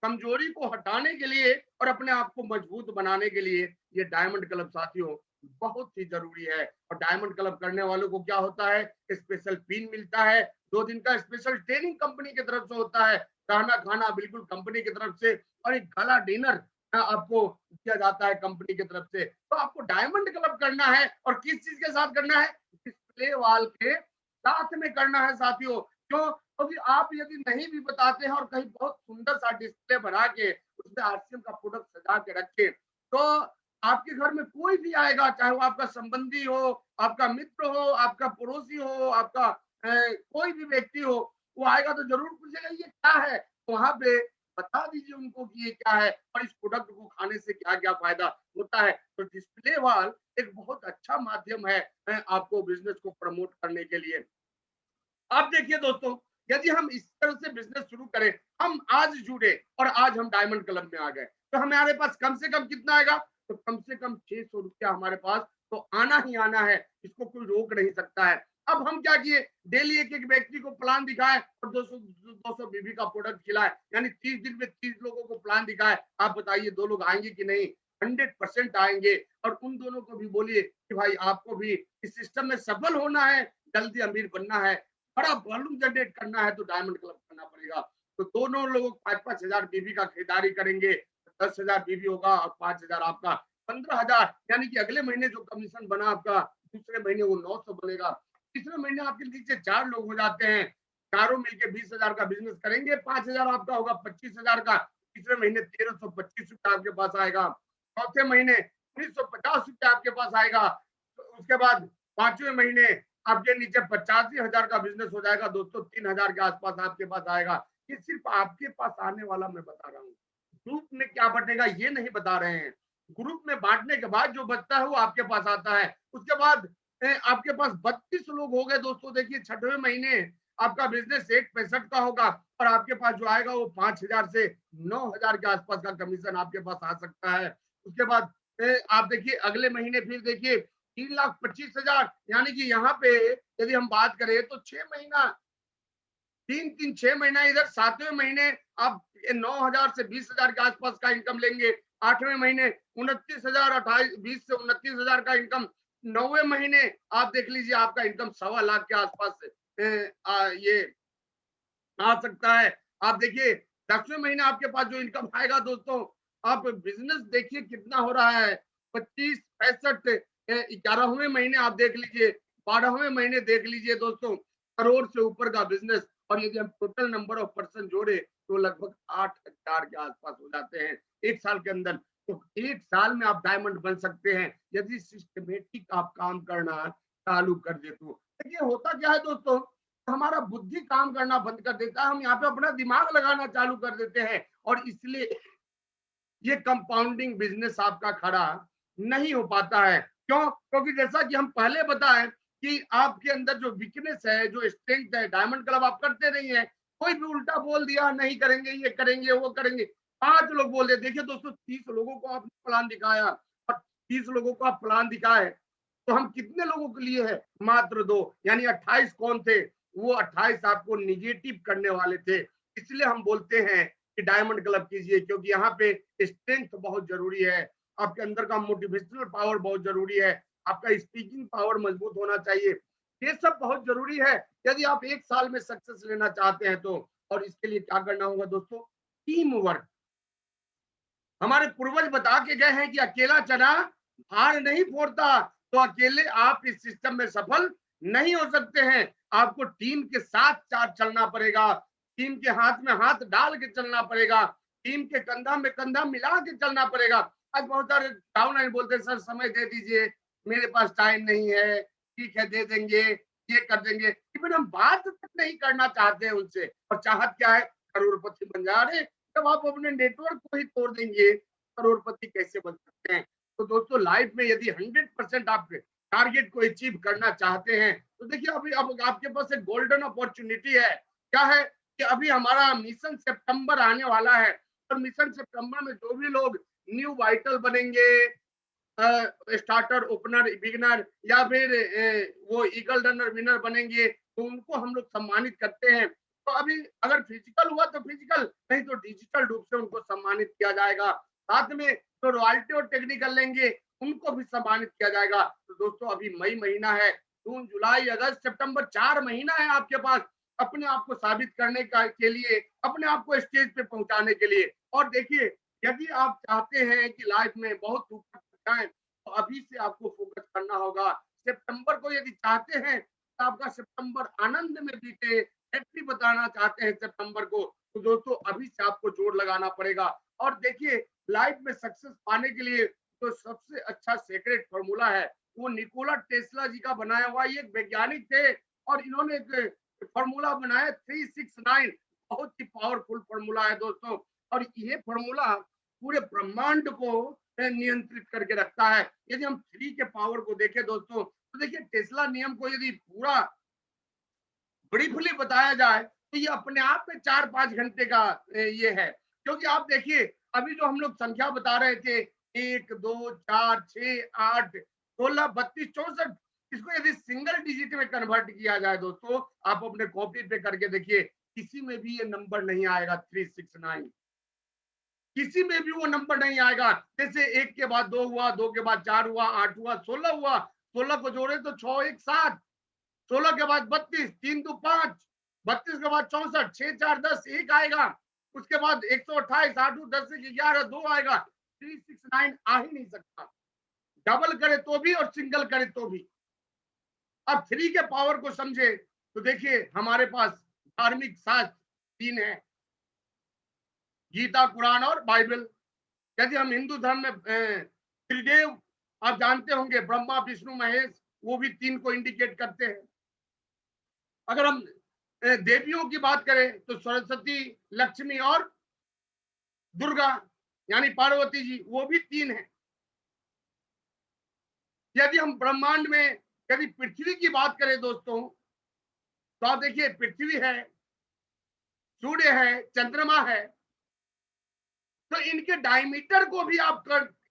कमजोरी को हटाने के लिए और अपने आप को मजबूत बनाने के लिए ये डायमंड क्लब साथियों बहुत ही जरूरी है। और डायमंड क्लब करने वालों को क्या होता है, स्पेशल पिन मिलता है, 2 दिन का स्पेशल ट्रेनिंग कंपनी की तरफ से होता है, खाना खाना बिल्कुल कंपनी की तरफ से, और एक गला डिनर आपको दिया जाता है कंपनी की तरफ से। तो आपको डायमंड क्लब करना है, और किस चीज के साथ करना है, डिस्प्ले वाल के साथ में करना है साथियों। क्यों, क्योंकि आप यदि नहीं भी बताते हैं और कहीं बहुत सुंदर सा डिस्प्ले बना के उसमें आरसीएम का प्रोडक्ट सजा के रखे, तो आपके घर में कोई भी आएगा, चाहे वो आपका संबंधी हो, आपका मित्र हो, आपका पड़ोसी हो, आपका कोई भी व्यक्ति हो, वो आएगा तो जरूर पूछेगा ये क्या है। तो वहां पे बता दीजिए उनको कि ये क्या है और इस प्रोडक्ट को खाने से क्या क्या फायदा होता है। तो डिस्प्ले वॉल एक बहुत अच्छा माध्यम है आपको बिजनेस को प्रमोट करने के लिए। आप देखिए दोस्तों, यदि हम इस तरह से बिजनेस शुरू करें, हम आज जुड़े और आज हम डायमंड क्लब में आ गए, तो हमारे पास कम से कम कितना आएगा? तो कम से कम 600 रुपया हमारे पास तो आना ही आना है, इसको कोई रोक नहीं सकता है। अब हम क्या किए, डेली एक एक व्यक्ति को प्लान दिखाए और 200 बीबी का प्रोडक्ट खिलाए, यानी 30 दिन में 30 लोगों को प्लान दिखाए। आप बताइए 2 लोग आएंगे कि नहीं? 100% आएंगे। और उन दोनों को भी बोलिए कि भाई आपको भी इस सिस्टम में सफल होना है, जल्दी अमीर बनना है, बड़ा वॉल्यूम जनरेट करना है, तो डायमंड क्लब करना पड़ेगा। तो दोनों लोग 5-5 हजार बीबी का खरीदारी करेंगे, 10,000 बीबी होगा और 5,000 आपका, 15,000, यानी कि अगले महीने जो कमीशन बना आपका, दूसरे महीने वो 900 बनेगा। तीसरे महीने आपके नीचे 4 लोग हो जाते हैं, चारों मिलकर 20,000 का बिजनेस करेंगे, 5,000 आपका होगा 25,000 का। तीसरे महीने 1,325 रुपया आपके पास आएगा। चौथे महीने 1,950 रुपया आपके पास आएगा। तो उसके बाद पांचवें महीने आपके नीचे 85,000 का बिजनेस हो जाएगा दोस्तों, 3,000 के आसपास आपके पास आएगा। ये सिर्फ आपके पास आने वाला मैं बता रहा हूँ। ग्रुप में क्या बटेगा ये नहीं बता रहे हैं। ग्रुप में बांटने के बाद जो बचता है वो आपके पास आता है। उसके बाद आपके पास 32 लोग हो गए दोस्तों। देखिए 6वें महीने आपका बिजनेस 1,65 का होगा और आपके पास जो आएगा वो 5,000 से 9,000 के आसपास का कमीशन आपके पास आ सकता है। उसके बाद आप देखिए अगले महीने फिर देखिए 3,25,000, यानी कि यहाँ पे यदि हम बात करें तो 6 महीना, 3-3 6 महीना इधर, 7वें महीने आप 9,000 से 20,000 के आसपास का इनकम लेंगे। 8वें महीने 29,000, 28 20 से 29,000 का इनकम। 9वें महीने आप देख लीजिए आपका इनकम 1,15,00,000 के आसपास ये आ सकता है। आप देखिए 10वें महीने आपके पास जो इनकम आएगा दोस्तों, आप बिजनेस देखिए कितना हो रहा है, 25 65 11वें महीने आप देख लीजिए, 12वें महीने देख लीजिए दोस्तों, करोड़ से ऊपर का बिजनेस। और यदि हम टोटल नंबर ऑफ पर्सन जोड़े तो लगभग 8,000 के आसपास हो जाते हैं 1 साल के अंदर। तो 1 साल में आप डायमंड बन सकते हैं यदि सिस्टमेटिक आप काम करना चालू कर दे तो। देखिए होता क्या है दोस्तों, हमारा बुद्धि काम करना बंद कर देता है, हम यहाँ पे अपना दिमाग लगाना चालू कर देते हैं और इसलिए ये कंपाउंडिंग बिजनेस आपका खड़ा नहीं हो पाता है। क्यों? क्योंकि जैसा कि हम पहले बताएं कि आपके अंदर जो वीकनेस है, जो स्ट्रेंथ है, डायमंड क्लब आप करते नहीं है, कोई भी उल्टा बोल दिया, नहीं करेंगे, ये करेंगे, वो करेंगे, 5 लोग बोल दिए। देखिए दोस्तों 30 लोगों को आपने प्लान दिखाया और 30 लोगों को आप प्लान दिखाए, तो हम कितने लोगों के लिए है? मात्र 2, यानी 28 कौन थे? वो 28 आपको निगेटिव करने वाले थे। इसलिए हम बोलते हैं कि डायमंड क्लब कीजिए, क्योंकि यहाँ पे स्ट्रेंथ बहुत जरूरी है, आपके अंदर का मोटिवेशनल पावर बहुत जरूरी है, आपका स्पीकिंग पावर मजबूत होना चाहिए। ये सब बहुत जरूरी है यदि आप 1 साल में सक्सेस लेना चाहते हैं तो। और इसके लिए क्या करना होगा दोस्तों? Team work. हमारे पूर्वज बता के गए हैं कि अकेला चना भार नहीं फोड़ता, तो अकेले आप इस सिस्टम में सफल नहीं हो सकते हैं। आपको टीम के साथ साथ चलना पड़ेगा, टीम के हाथ में हाथ डाल के चलना पड़ेगा, टीम के कंधा में कंधा मिला के चलना पड़ेगा। आज बहुत सारे डाउन आए बोलते हैं, सर समय दे दीजिए, मेरे पास टाइम नहीं है, ठीक है दे देंगे, ये कर देंगे। इवन हम बात तक नहीं करना चाहते हैं उनसे, और चाहत क्या है? करोड़पति बन जा रहे। जब आप अपने नेटवर्क को ही तोड़ देंगे, करोड़पति कैसे बन सकते हैं? तो दोस्तों लाइफ में यदि 100% आप टारगेट को अचीव करना चाहते हैं, तो देखिए अभी अब आपके पास एक गोल्डन अपॉर्चुनिटी है। क्या है कि अभी हमारा मिशन सितंबर आने वाला है, और मिशन सितंबर में जो भी लोग न्यू वाइटल बनेंगे, स्टार्टर, ओपनर, बिगिनर, या फिर वो ईगल रनर विनर बनेंगे, तो उनको हम लोग सम्मानित करते हैं। तो अभी अगर फिजिकल हुआ तो फिजिकल, नहीं तो डिजिटल रूप से उनको सम्मानित किया जाएगा। साथ में जो रॉयल्टी और टेक्निकल लेंगे उनको भी सम्मानित किया जाएगा। तो दोस्तों अभी मई महीना है, जून जुलाई अगस्त सितंबर 4 महीना है आपके पास अपने आप को साबित करने का के लिए, अपने आप को स्टेज पे पहुंचाने के लिए। और देखिए यदि आप चाहते हैं कि लाइफ में बहुत ऊपर तक जाएं, तो अभी से आपको फोकस करना होगा। सितंबर को यदि चाहते हैं तो आपका सितंबर आनंद में बीते, हैप्पी बताना चाहते हैं सितंबर को, तो दोस्तों अभी से आपको जोर लगाना पड़ेगा। और देखिए लाइफ में सक्सेस पाने के लिए जो सबसे अच्छा सीक्रेट फॉर्मूला है, वो निकोला टेस्ला जी का बनाया हुआ, ये एक वैज्ञानिक थे और इन्होंने एक फॉर्मूला बनाया 369। बहुत ही पावरफुल फॉर्मूला है दोस्तों। और ये फॉर्मूला पूरे ब्रह्मांड को नियंत्रित करके रखता है। यदि हम 3 के पावर को देखें दोस्तों, तो देखिए टेस्ला नियम को यदि पूरा ब्रीफली बताया जाए तो ये अपने आप में 4-5 घंटे का ये है। क्योंकि आप देखिए अभी जो हम लोग संख्या बता रहे थे 1, 2, 4, 6, 8, 16, 32, 64, इसको यदि सिंगल डिजिट में कन्वर्ट किया जाए दोस्तों, आप अपने कॉपी पे करके देखिए, किसी में भी ये नंबर नहीं आएगा 369। किसी में भी वो नंबर नहीं आएगा। जैसे 1 के बाद 2 हुआ, 2 के बाद 4 हुआ, 8 हुआ, 16 हुआ, 16 को जोड़े तो 6 1 7, 16 के बाद 32, 3 2 5, 32 के बाद 64, 6 4 10, 1 आएगा। उसके बाद 128, 8 2 10 1 11, 2 आएगा। 369 आ ही नहीं सकता। डबल करे तो भी और सिंगल करे तो भी। अब 3 के पावर को समझे तो देखिए हमारे पास धार्मिक शास्त्र 3 है, गीता, कुरान और बाइबल। यदि हम हिंदू धर्म में त्रिदेव आप जानते होंगे, ब्रह्मा विष्णु महेश, वो भी 3 को इंडिकेट करते हैं। अगर हम देवियों की बात करें तो सरस्वती, लक्ष्मी और दुर्गा यानी पार्वती जी, वो भी 3 है। यदि हम ब्रह्मांड में यदि पृथ्वी की बात करें दोस्तों, तो आप देखिए पृथ्वी है, सूर्य है, चंद्रमा है, तो इनके डायमीटर को भी आप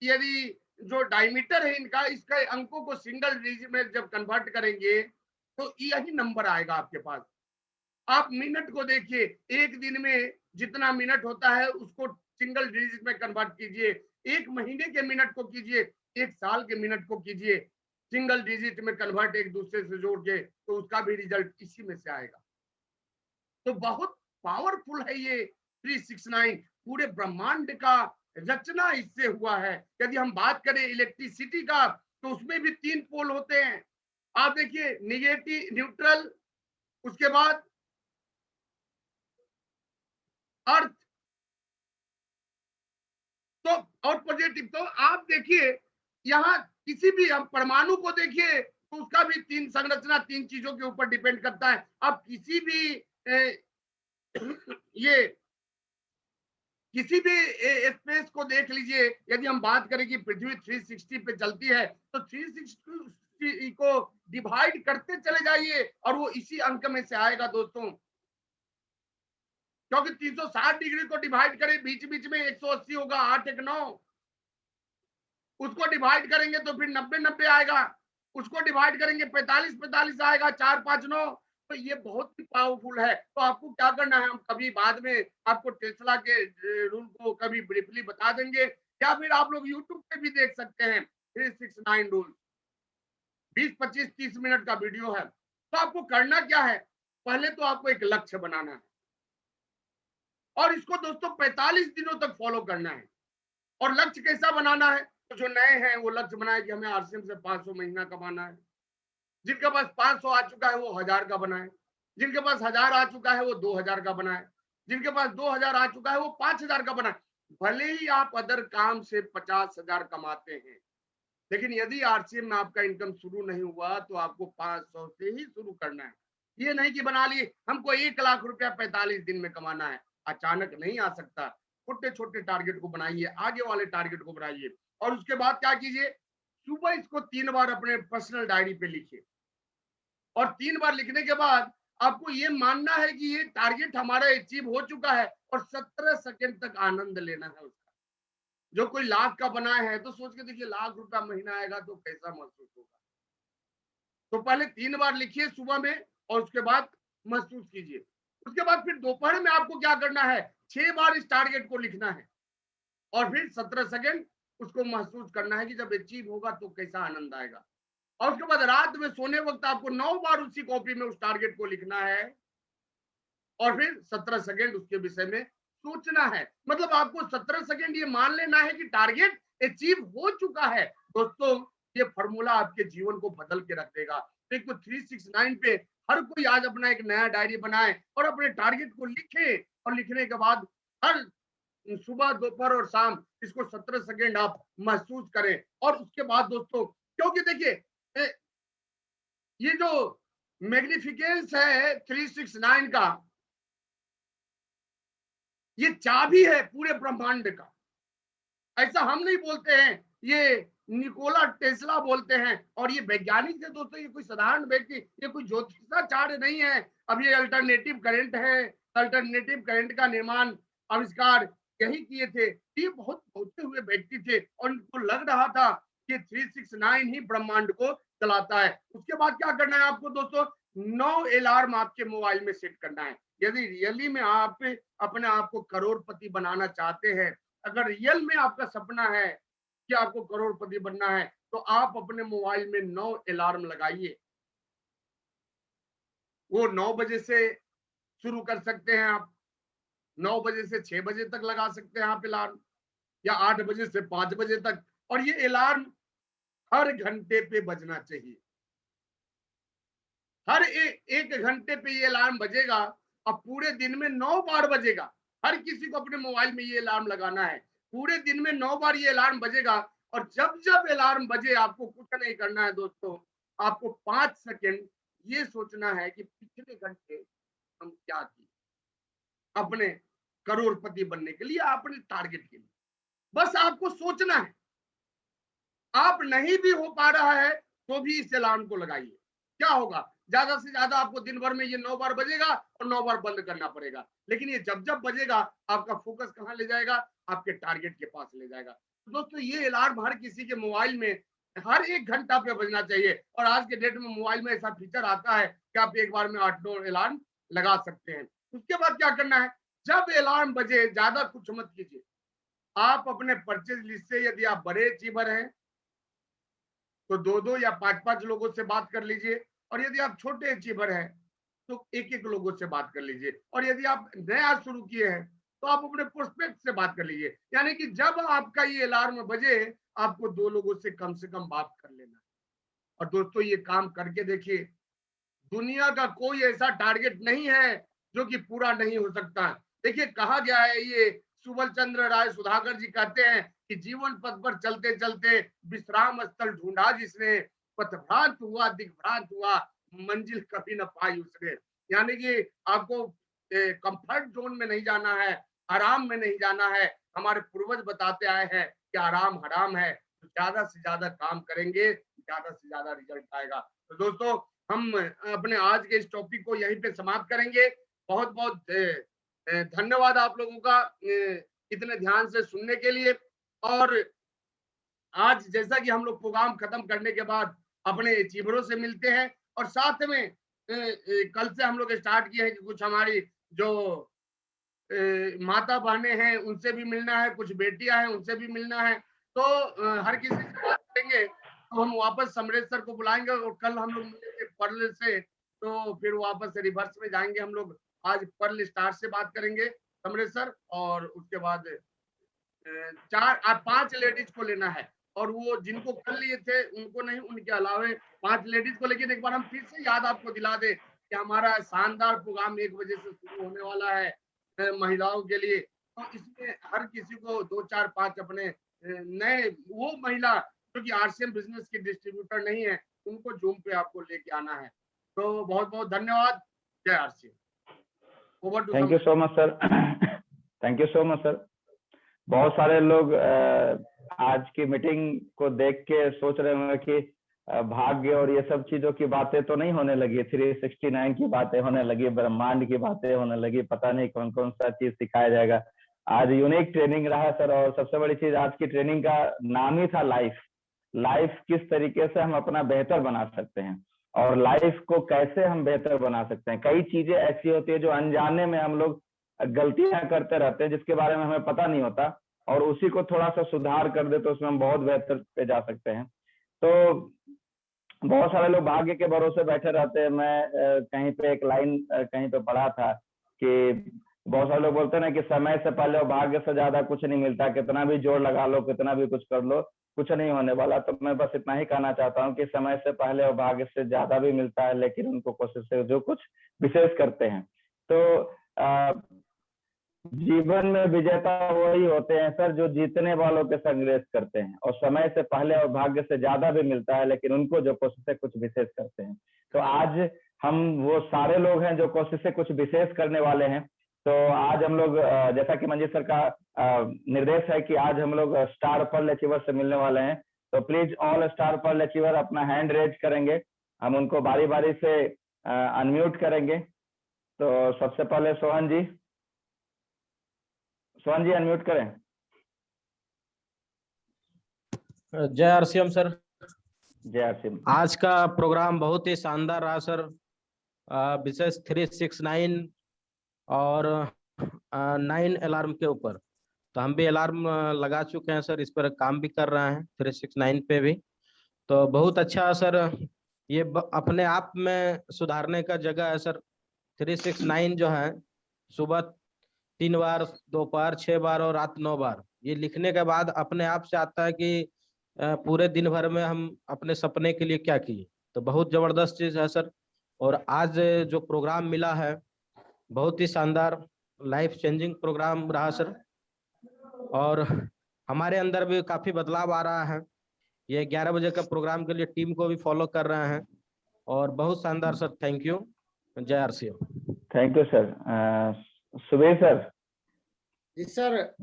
यदि जो डायमीटर है इनका, इसका अंकों को सिंगल डिजिट में जब कन्वर्ट करेंगे तो यही नंबर आएगा आपके पास। आप मिनट को देखिए, एक दिन में जितना मिनट होता है उसको सिंगल डिजिट में कन्वर्ट कीजिए, एक महीने के मिनट को कीजिए, एक साल के मिनट को कीजिए सिंगल डिजिट में कन्वर्ट एक दूसरे से जोड़ के, तो उसका भी रिजल्ट इसी में से आएगा। तो बहुत पावरफुल है ये 369। पूरे ब्रह्मांड का रचना इससे हुआ है। यदि हम बात करें इलेक्ट्रिसिटी का, तो उसमें भी 3 पोल होते हैं। आप देखिए निगेटिव, न्यूट्रल, उसके बाद अर्थ, तो और पॉजिटिव। तो आप देखिए यहाँ किसी भी हम परमाणु को देखिए तो उसका भी 3 संरचना 3 चीजों के ऊपर डिपेंड करता है। आप किसी भी ये किसी भी स्पेस को देख लीजिए, यदि हम बात करें कि पृथ्वी 360 पे चलती है तो 360 को डिवाइड करते चले जाइए और वो इसी अंक में से आएगा दोस्तों। क्योंकि 360 डिग्री को डिवाइड करें, बीच बीच में 180 होगा, 8 1 9, उसको डिवाइड करेंगे तो फिर 90 90 आएगा, उसको डिवाइड करेंगे 45 45 आएगा, 4 5 9। तो ये बहुत ही पावरफुल है। तो आपको क्या करना है, हम कभी बाद में आपको टेस्ला के रूल को कभी ब्रीफली बता देंगे, या फिर आप लोग यूट्यूब पे भी देख सकते हैं 369 रूल। 20 25 30 मिनट का वीडियो है। तो आपको करना क्या है, पहले तो आपको एक लक्ष्य बनाना है और इसको दोस्तों 45 दिनों तक फॉलो करना है। और लक्ष्य कैसा बनाना है, तो जो नए हैं वो लक्ष्य बनाए कि हमें आरसीएम से 500 महीना कमाना है। जिनके पास 500 आ चुका है वो 1000 का बनाए, जिनके पास 1000 आ चुका है वो 2000 का बनाए, जिनके पास 2000 आ चुका है वो 5000 का बनाए। भले ही आप अदर काम से 50,000 कमाते हैं, लेकिन यदि आरसीएम में आपका इनकम शुरू नहीं हुआ तो आपको 500 से ही शुरू करना है। ये नहीं कि बना लिए हमको 1 लाख रुपया 45 दिन में कमाना है, अचानक नहीं आ सकता। छोटे छोटे टारगेट को बनाइए, आगे वाले टारगेट को बनाइए और उसके बाद क्या कीजिए, सुबह इसको 3 बार अपने पर्सनल डायरी पे लिखिए और 3 बार लिखने के बाद आपको ये मानना है कि ये टारगेट हमारा अचीव हो चुका है और 17 सेकंड तक आनंद लेना है उसका। जो कोई लाख का बनाए है तो सोच के देखिए लाख रुपया महीना आएगा तो कैसा महसूस होगा। तो पहले 3 बार लिखिए सुबह में और उसके बाद महसूस कीजिए। उसके बाद फिर दोपहर में आपको क्या करना है, 6 बार इस टारगेट को लिखना है और फिर 17 सेकंड उसको महसूस करना है कि जब अचीव होगा तो कैसा आनंद आएगा। और उसके बाद रात में सोने वक्त आपको 9 बार उसी कॉपी में उस टारगेट को लिखना है और फिर 17 सेकंड उसके विषय में सोचना है। मतलब आपको 17 सेकंड ये मान लेना है कि टारगेट अचीव हो चुका है। दोस्तों ये फॉर्मूला आपके जीवन को बदल के रख देगा। एक तो 369 पे हर कोई आज अपना एक नया डायरी बनाए और अपने टारगेट को लिखे और लिखने के बाद हर सुबह दोपहर और शाम इसको 17 सेकंड आप महसूस करें। और उसके बाद दोस्तों, क्योंकि देखिए ये जो मैग्निफिकेंस है 369 का, ये चाबी है पूरे ब्रह्मांड का। ऐसा हम नहीं बोलते हैं, ये निकोला टेस्ला बोलते हैं। और ये वैज्ञानिक है दोस्तों, ये कोई साधारण व्यक्ति, ये कोई ज्योतिषाचार्य नहीं है। अब ये अल्टरनेटिव करंट है, अल्टरनेटिव करंट का निर्माण आविष्कार यही किए थे। ये बहुत होते हुए व्यक्ति थे और उनको लग रहा था कि 369 ही ब्रह्मांड को चलाता है। उसके बाद क्या करना है आपको दोस्तों, 9 अलार्म आपके मोबाइल में सेट करना है। यदि रियली में आप अपने आप को करोड़पति बनाना चाहते हैं, अगर रियल में आपका सपना है कि आपको करोड़पति बनना है, तो आप अपने मोबाइल में 9 अलार्म लगाइए। वो 9 बजे से शुरू कर सकते हैं आप, 9 बजे से 6 बजे तक लगा सकते हैं आप अलार्म, या 8 बजे से 5 बजे तक। और ये अलार्म हर घंटे पे बजना चाहिए। हर एक घंटे पे ये अलार्म बजेगा। अब पूरे दिन में 9 बार बजेगा। हर किसी को अपने मोबाइल में ये अलार्म लगाना है। पूरे दिन में 9 बार ये अलार्म बजेगा। और जब जब अलार्म बजे आपको कुछ नहीं करना है दोस्तों, आपको 5 सेकंड ये सोचना है कि पिछले घंटे हम क्या किए अपने करोड़पति बनने के लिए, अपने टारगेट के लिए। बस आपको सोचना है। आप नहीं भी हो पा रहा है तो भी इस अलार्म को लगाइए। क्या होगा, ज्यादा से ज्यादा आपको दिन भर में ये 9 बार बजेगा और 9 बार बंद करना पड़ेगा। लेकिन ये जब जब बजेगा आपका फोकस कहाँ ले जाएगा, आपके टारगेट के पास ले जाएगा। तो दोस्तों ये अलार्म हर किसी के मोबाइल में हर 1 घंटा पे बजना चाहिए। और आज के डेट में मोबाइल में ऐसा फीचर आता है कि आप एक बार में 8-9 अलार्म लगा सकते हैं। उसके बाद क्या करना है, जब अलार्म बजे ज्यादा कुछ मत कीजिए। आप अपने परचेज लिस्ट से, यदि आप बड़े अचीवर हैं तो 2-2 या 5-5 लोगों से बात कर लीजिए। और यदि आप छोटे अचीवर हैं तो एक-एक लोगों से बात कर लीजिए। और यदि आप नया शुरू किए हैं तो आप अपने प्रोस्पेक्ट से बात कर लीजिए। यानी कि जब आपका ये अलार्म बजे, आपको 2 लोगों से कम बात कर लेना है। और दोस्तों ये काम करके देखिए, दुनिया का कोई ऐसा टारगेट नहीं है जो कि पूरा नहीं हो सकता। देखिए कहा गया है, ये सुबल चंद्र राय सुधाकर जी कहते हैं कि जीवन पथ पर चलते चलते विश्राम स्थल ढूंढा जिसने, पथभ्रांत हुआ दिग्भ्रांत हुआ, मंजिल कभी न पाई उसने। यानी कि आपको कंफर्ट जोन में नहीं जाना है, आराम में नहीं जाना है। हमारे पूर्वज बताते आए हैं कि आराम हराम है। तो ज्यादा से ज्यादा काम करेंगे, ज्यादा से ज्यादा रिजल्ट आएगा। तो दोस्तों हम अपने आज के इस टॉपिक को यहीं पे समाप्त करेंगे। बहुत बहुत धन्यवाद आप लोगों का इतने ध्यान से सुनने के लिए। और आज जैसा कि हम लोग प्रोग्राम खत्म करने के बाद अपने अचीवरों से मिलते हैं, और साथ में कल से हम लोग स्टार्ट किए हैं कि कुछ हमारी जो माता बहनें हैं उनसे भी मिलना है, कुछ बेटियां हैं उनसे भी मिलना है। तो हर किसी से बात करेंगे। तो हम वापस समरेश सर को बुलाएंगे और कल हम लोग मिलेंगे पर्ल से। तो फिर वापस से रिवर्स में जाएंगे हम लोग। आज पर्ल स्टार से बात करेंगे समरेश सर, और उसके बाद 5 लेडीज को लेना है। और वो जिनको कल लिए थे उनको नहीं, उनके अलावे 5 लेडीज को। लेकिन एक बार हम फिर से याद आपको दिला दें कि हमारा शानदार प्रोग्राम 1 बजे से शुरू होने वाला है महिलाओं के लिए। तो इसमें हर किसी को 2-4-5 अपने नए वो महिला जो कि आरसीएम बिजनेस की डिस्ट्रीब्यूटर नहीं है, उनको जूम पे आपको लेके आना है। तो बहुत बहुत धन्यवाद। जय RCM. Over to thank you so much sir. Thank you so much sir. बहुत सारे लोग आज की मीटिंग को देख के सोच रहे होंगे कि भाग्य और ये सब चीजों की बातें तो नहीं होने लगी, 369 की बातें होने लगी, ब्रह्मांड की बातें होने लगी, पता नहीं कौन कौन सा चीज सिखाया जाएगा। आज यूनिक ट्रेनिंग रहा सर। और सबसे बड़ी चीज, आज की ट्रेनिंग का नाम ही था लाइफ किस तरीके से हम अपना बेहतर बना सकते हैं और लाइफ को कैसे हम बेहतर बना सकते हैं। कई चीजें ऐसी होती है जो अनजाने में हम लोग गलतियां करते रहते हैं जिसके बारे में हमें पता नहीं होता, और उसी को थोड़ा सा सुधार कर दे तो उसमें हम बहुत बेहतर पे जा सकते हैं। तो बहुत सारे लोग भाग्य के भरोसे बैठे रहते हैं। मैं कहीं पे एक लाइन कहीं पे पढ़ा था कि बहुत सारे लोग बोलते हैं ना कि समय से पहले और भाग्य से ज्यादा कुछ नहीं मिलता, कितना भी जोर लगा लो, कितना भी कुछ कर लो, कुछ नहीं होने वाला। तो मैं बस इतना ही कहना चाहता हूँ कि समय से पहले और भाग्य से ज्यादा भी मिलता है, लेकिन उनको कोशिश से जो कुछ विशेष करते हैं। तो जीवन में विजेता वही होते हैं सर जो जीतने वालों के संग रेस करते हैं, और समय से पहले और भाग्य से ज्यादा भी मिलता है, लेकिन उनको जो कोशिश से कुछ विशेष करते हैं। तो आज हम वो सारे लोग हैं जो कोशिश से कुछ विशेष करने वाले हैं। तो आज हम लोग जैसा कि मंजीत सर का निर्देश है कि आज हम लोग स्टार पर्ल अचीवर से मिलने वाले हैं, तो please all star pearl achiever अपना हैंड रेज करेंगे, हम उनको बारी बारी से अनम्यूट करेंगे। तो सबसे पहले सोहन जी अनम्यूट करें। जय आरसीएम सर। जय आरसीएम। आज का प्रोग्राम बहुत ही शानदार रहा सर, विशेष 369 और 9 अलार्म के ऊपर। तो हम भी अलार्म लगा चुके हैं सर, इस पर काम भी कर रहे हैं 369 पे भी। तो बहुत अच्छा सर, ये अपने आप में सुधारने का जगह है सर। 369 जो है सुबह 3 बार, दोपहर 6 बार और रात 9 बार, ये लिखने के बाद अपने आप से आता है कि पूरे दिन भर में हम अपने सपने के लिए क्या किए। तो बहुत जबरदस्त चीज है सर। और आज जो प्रोग्राम मिला है बहुत ही शानदार, लाइफ चेंजिंग प्रोग्राम रहा सर। और हमारे अंदर भी काफी बदलाव आ रहा है। ये 11 बजे का प्रोग्राम के लिए टीम को भी फॉलो कर रहे हैं और बहुत शानदार सर। Thank you. जय RCM. Thank you sir. Subir sir. जी सर,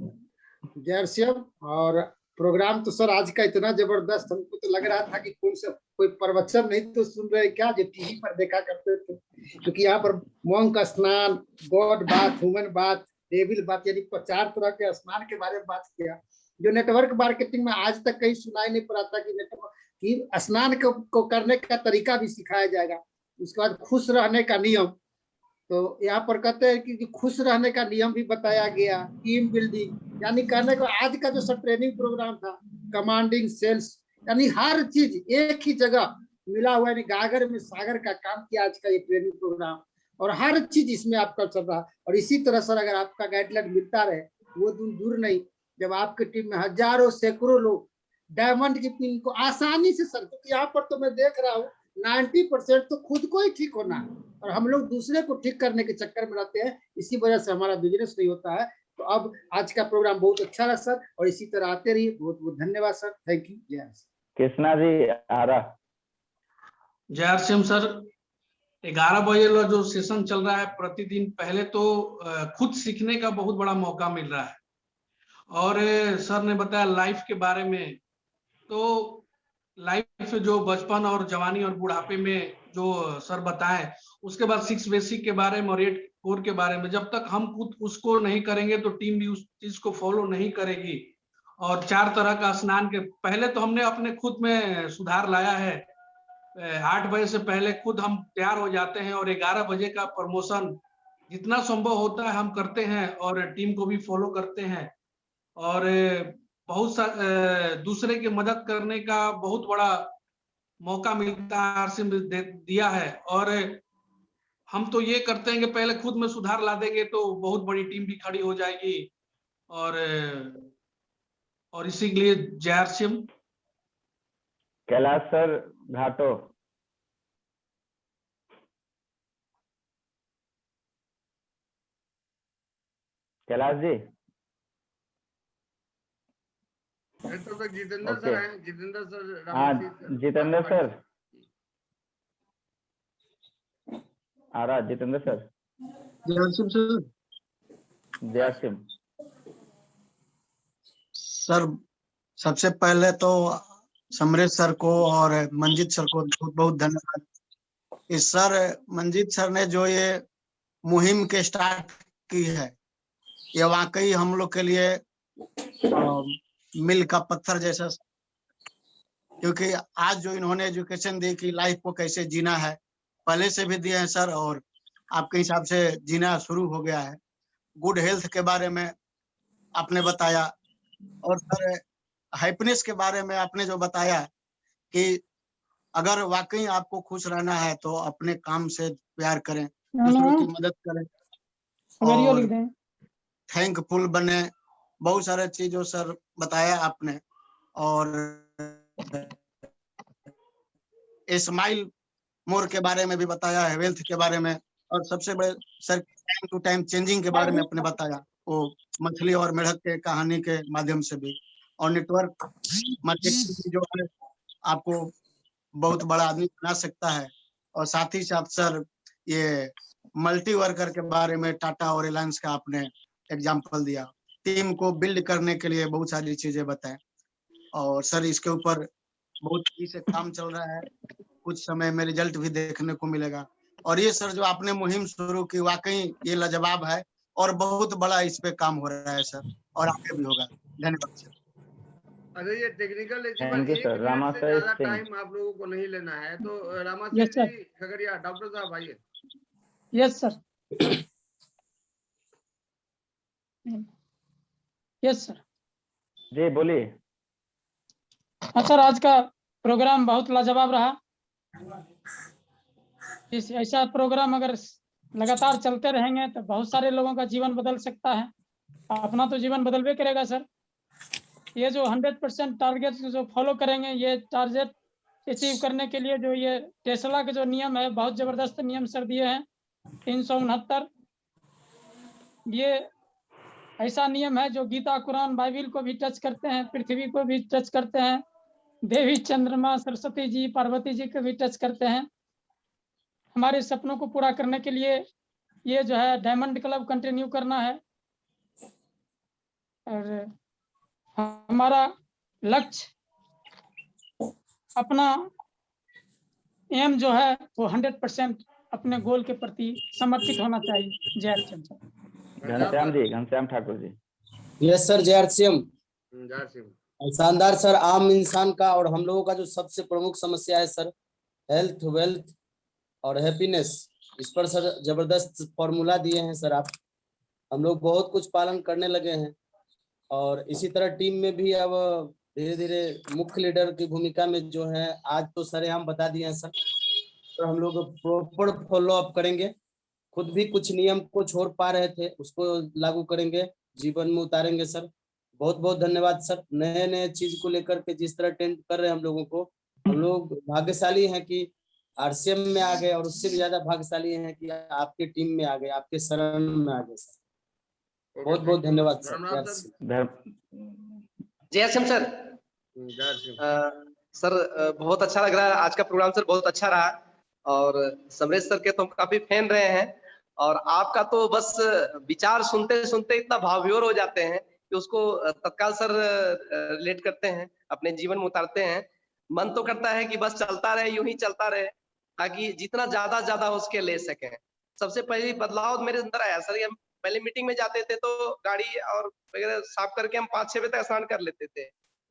जय आरसीएम। और प्रोग्राम तो सर आज का इतना जबरदस्त, हमको तो लग रहा था कि कोई प्रवचन नहीं तो सुन रहे क्या, जो टीवी पर देखा करते थे। क्योंकि यहाँ पर मोंग का स्नान, गॉड बात, ह्यूमन बात, डेविल बात, यानी 4 तरह के स्नान के बारे में बात किया, जो नेटवर्क मार्केटिंग में आज तक कहीं सुनाई नहीं पड़ा था कि नेटवर्क की स्नान को करने का तरीका भी सिखाया जाएगा। उसके बाद खुश रहने का नियम, तो यहाँ पर कहते हैं कि खुश रहने का नियम भी बताया गया, टीम बिल्डिंग, यानी कहने को आज का जो सब ट्रेनिंग प्रोग्राम था, कमांडिंग सेल्स, यानी हर चीज एक ही जगह मिला हुआ, यानी गागर में सागर का काम किया आज का ये ट्रेनिंग प्रोग्राम। और हर चीज इसमें आपका चल रहा। और इसी तरह सर अगर आपका गाइडलाइन मिलता रहे, वो दूर नहीं, जब आपकी टीम में हजारों सैकड़ों लोग डायमंड की पिन को आसानी से सर, क्योंकि यहाँ पर तो मैं देख रहा हूँ 90% तो खुद को ही ठीक होना है और हम लोग दूसरे को ठीक करने के चक्कर में रहते हैं, इसी वजह से हमारा बिजनेस नहीं होता है। तो अब आज का प्रोग्राम बहुत अच्छा रहा सर, और इसी तरह आते रहिए। बहुत बहुत धन्यवाद सर। Thank you. जय कृष्णा जी आरा। जय आरसीएम सर। 11 बजे वाला जो सेशन चल रहा है प्रतिदिन, पहले तो खुद सीखने का बहुत बड़ा मौका मिल रहा है। और सर ने बताया लाइफ के बारे में, तो लाइफ जो बचपन और जवानी और बुढ़ापे में जो सर बताएं, उसके बाद 6 बेसिक के बारे में और 8 कोर के बारे में, जब तक हम खुद उसको नहीं करेंगे तो टीम भी उस चीज को फॉलो नहीं करेगी। और 4 तरह का स्नान के पहले तो हमने अपने खुद में सुधार लाया है। 8 बजे से पहले खुद हम तैयार हो जाते हैं और 11 बजे का प्रमोशन जितना संभव होता है हम करते हैं और टीम को भी फॉलो करते हैं। और बहुत सा दूसरे की मदद करने का बहुत बड़ा मौका मिलता है, आरसीएम दिया है। और हम तो ये करते हैं कि पहले खुद में सुधार ला देंगे तो बहुत बड़ी टीम भी खड़ी हो जाएगी। और इसी के लिए जय आरसीएम। कैलाश सर घाटो। कैलाश जी। जितेंद्र सर हैं, जितेंद्र सर। हाँ जितेंद्र सर आ रहा। जितेंद्र सर। RCM sir. जय आरसीएम सर। सबसे पहले तो समरेश सर को और मंजीत सर को बहुत बहुत धन्यवाद। इस सर मंजीत सर ने जो ये मुहिम के स्टार्ट की है, ये वाकई हम लोग के लिए मिल का पत्थर जैसा, क्योंकि आज जो इन्होंने एजुकेशन दी कि लाइफ को कैसे जीना है, पहले से भी दिए हैं सर, और आपके हिसाब से जीना शुरू हो गया है। गुड हेल्थ के बारे में आपने बताया, और सर हैप्पीनेस के बारे में आपने जो बताया कि अगर वाकई आपको खुश रहना है तो अपने काम से प्यार करें, दूसरों की मदद करें और थैंकफुल बने। बहुत सारे चीजों सर बताया आपने, और स्माइल मोर के बारे में भी बताया है, वेल्थ के बारे में, और सबसे बड़े sir time to time changing के बारे में आपने बताया, वो मछली और मेढक के कहानी के माध्यम से भी। और नेटवर्क मार्केटिंग जो है आपको बहुत बड़ा आदमी बना सकता है। और साथ ही साथ सर ये मल्टी वर्कर के बारे में टाटा और रिलायंस का आपने एग्जाम्पल दिया, टीम को बिल्ड करने के लिए बहुत सारी चीजें बताएं। और सर इसके ऊपर बहुत तेजी से काम चल रहा है, कुछ समय में रिजल्ट भी देखने को मिलेगा। और ये सर जो आपने मुहिम शुरू की वाकई ये लाजवाब है और बहुत बड़ा इस पे काम हो रहा है सर, और आगे भी होगा। धन्यवाद सर। अरे ये technical achiever Thank you, 1 sir. Minute Rama से सर ज्यादा सिंह। टाइम आप लोगों को नहीं लेना है। तो रामा Yes, सिंह sir. जी खगड़िया, डॉक्टर साहब आइए। Yes sir. Yes sir. जी बोलिए। हाँ सर, आज का प्रोग्राम बहुत लाजवाब रहा। इस ऐसा प्रोग्राम अगर लगातार चलते रहेंगे तो बहुत सारे लोगों का जीवन बदल सकता है। अपना तो जीवन बदलवे करेगा सर। ये जो 100% टारगेट जो फॉलो करेंगे, ये टारगेट अचीव करने के लिए जो ये टेस्ला के जो नियम है, बहुत जबरदस्त नियम सर दिए हैं। 369 ये ऐसा नियम है जो गीता, कुरान, बाइबिल को भी टच करते हैं, पृथ्वी को भी टच करते हैं, देवी, चंद्रमा, सरस्वती जी, पार्वती जी को भी टच करते हैं। हमारे सपनों को पूरा करने के लिए ये जो है डायमंड क्लब कंटिन्यू करना है। और हमारा लक्ष्य, अपना एम जो है वो 100% अपने गोल के प्रति समर्पित होना चाहिए। जय श्री राम। घनश्याम जी, घनश्याम ठाकुर जी। यस सर, जय श्याम। जय सिंह। शानदार सर। आम इंसान का और हम लोगों का जो सबसे प्रमुख समस्या है सर, हेल्थ, वेल्थ और हैप्पीनेस, इस पर सर जबरदस्त फॉर्मूला दिए हैं सर आप। हम लोग बहुत कुछ पालन करने लगे हैं और इसी तरह टीम में भी अब धीरे धीरे मुख्य लीडर की भूमिका में जो है, आज तो सरेआम बता दिए हैं सर, तो हम लोग प्रॉपर फॉलो अप करेंगे। खुद भी कुछ नियम को छोड़ पा रहे थे, उसको लागू करेंगे, जीवन में उतारेंगे सर। बहुत बहुत धन्यवाद सर। नए नए चीज को लेकर के जिस तरह टेंट कर रहे हैं हम लोगों को, हम लोग भाग्यशाली हैं कि आरसीएम में आ गए, और उससे भी ज्यादा भाग्यशाली हैं कि आपके टीम में आ गए, आपके शरण में आ गए सर। बहुत बहुत धन्यवाद सर। जय सिंह सर। जय सिंह। सर बहुत अच्छा लग रहा है आज का प्रोग्राम सर, बहुत अच्छा रहा। और समरेश सर के तो हम काफी फैन रहे हैं, और आपका तो बस विचार सुनते सुनते इतना भावविभोर हो जाते हैं कि उसको तत्काल सर रिलेट करते हैं, अपने जीवन में उतारते हैं। मन तो करता है कि बस चलता रहे, यूं ही चलता रहे, ताकि जितना ज्यादा हो सके ले सकें। सबसे पहले बदलाव मेरे अंदर आया सर, हम पहले मीटिंग में जाते थे तो गाड़ी और वगैरह साफ करके हम 5-6 बजे तक स्नान कर लेते थे।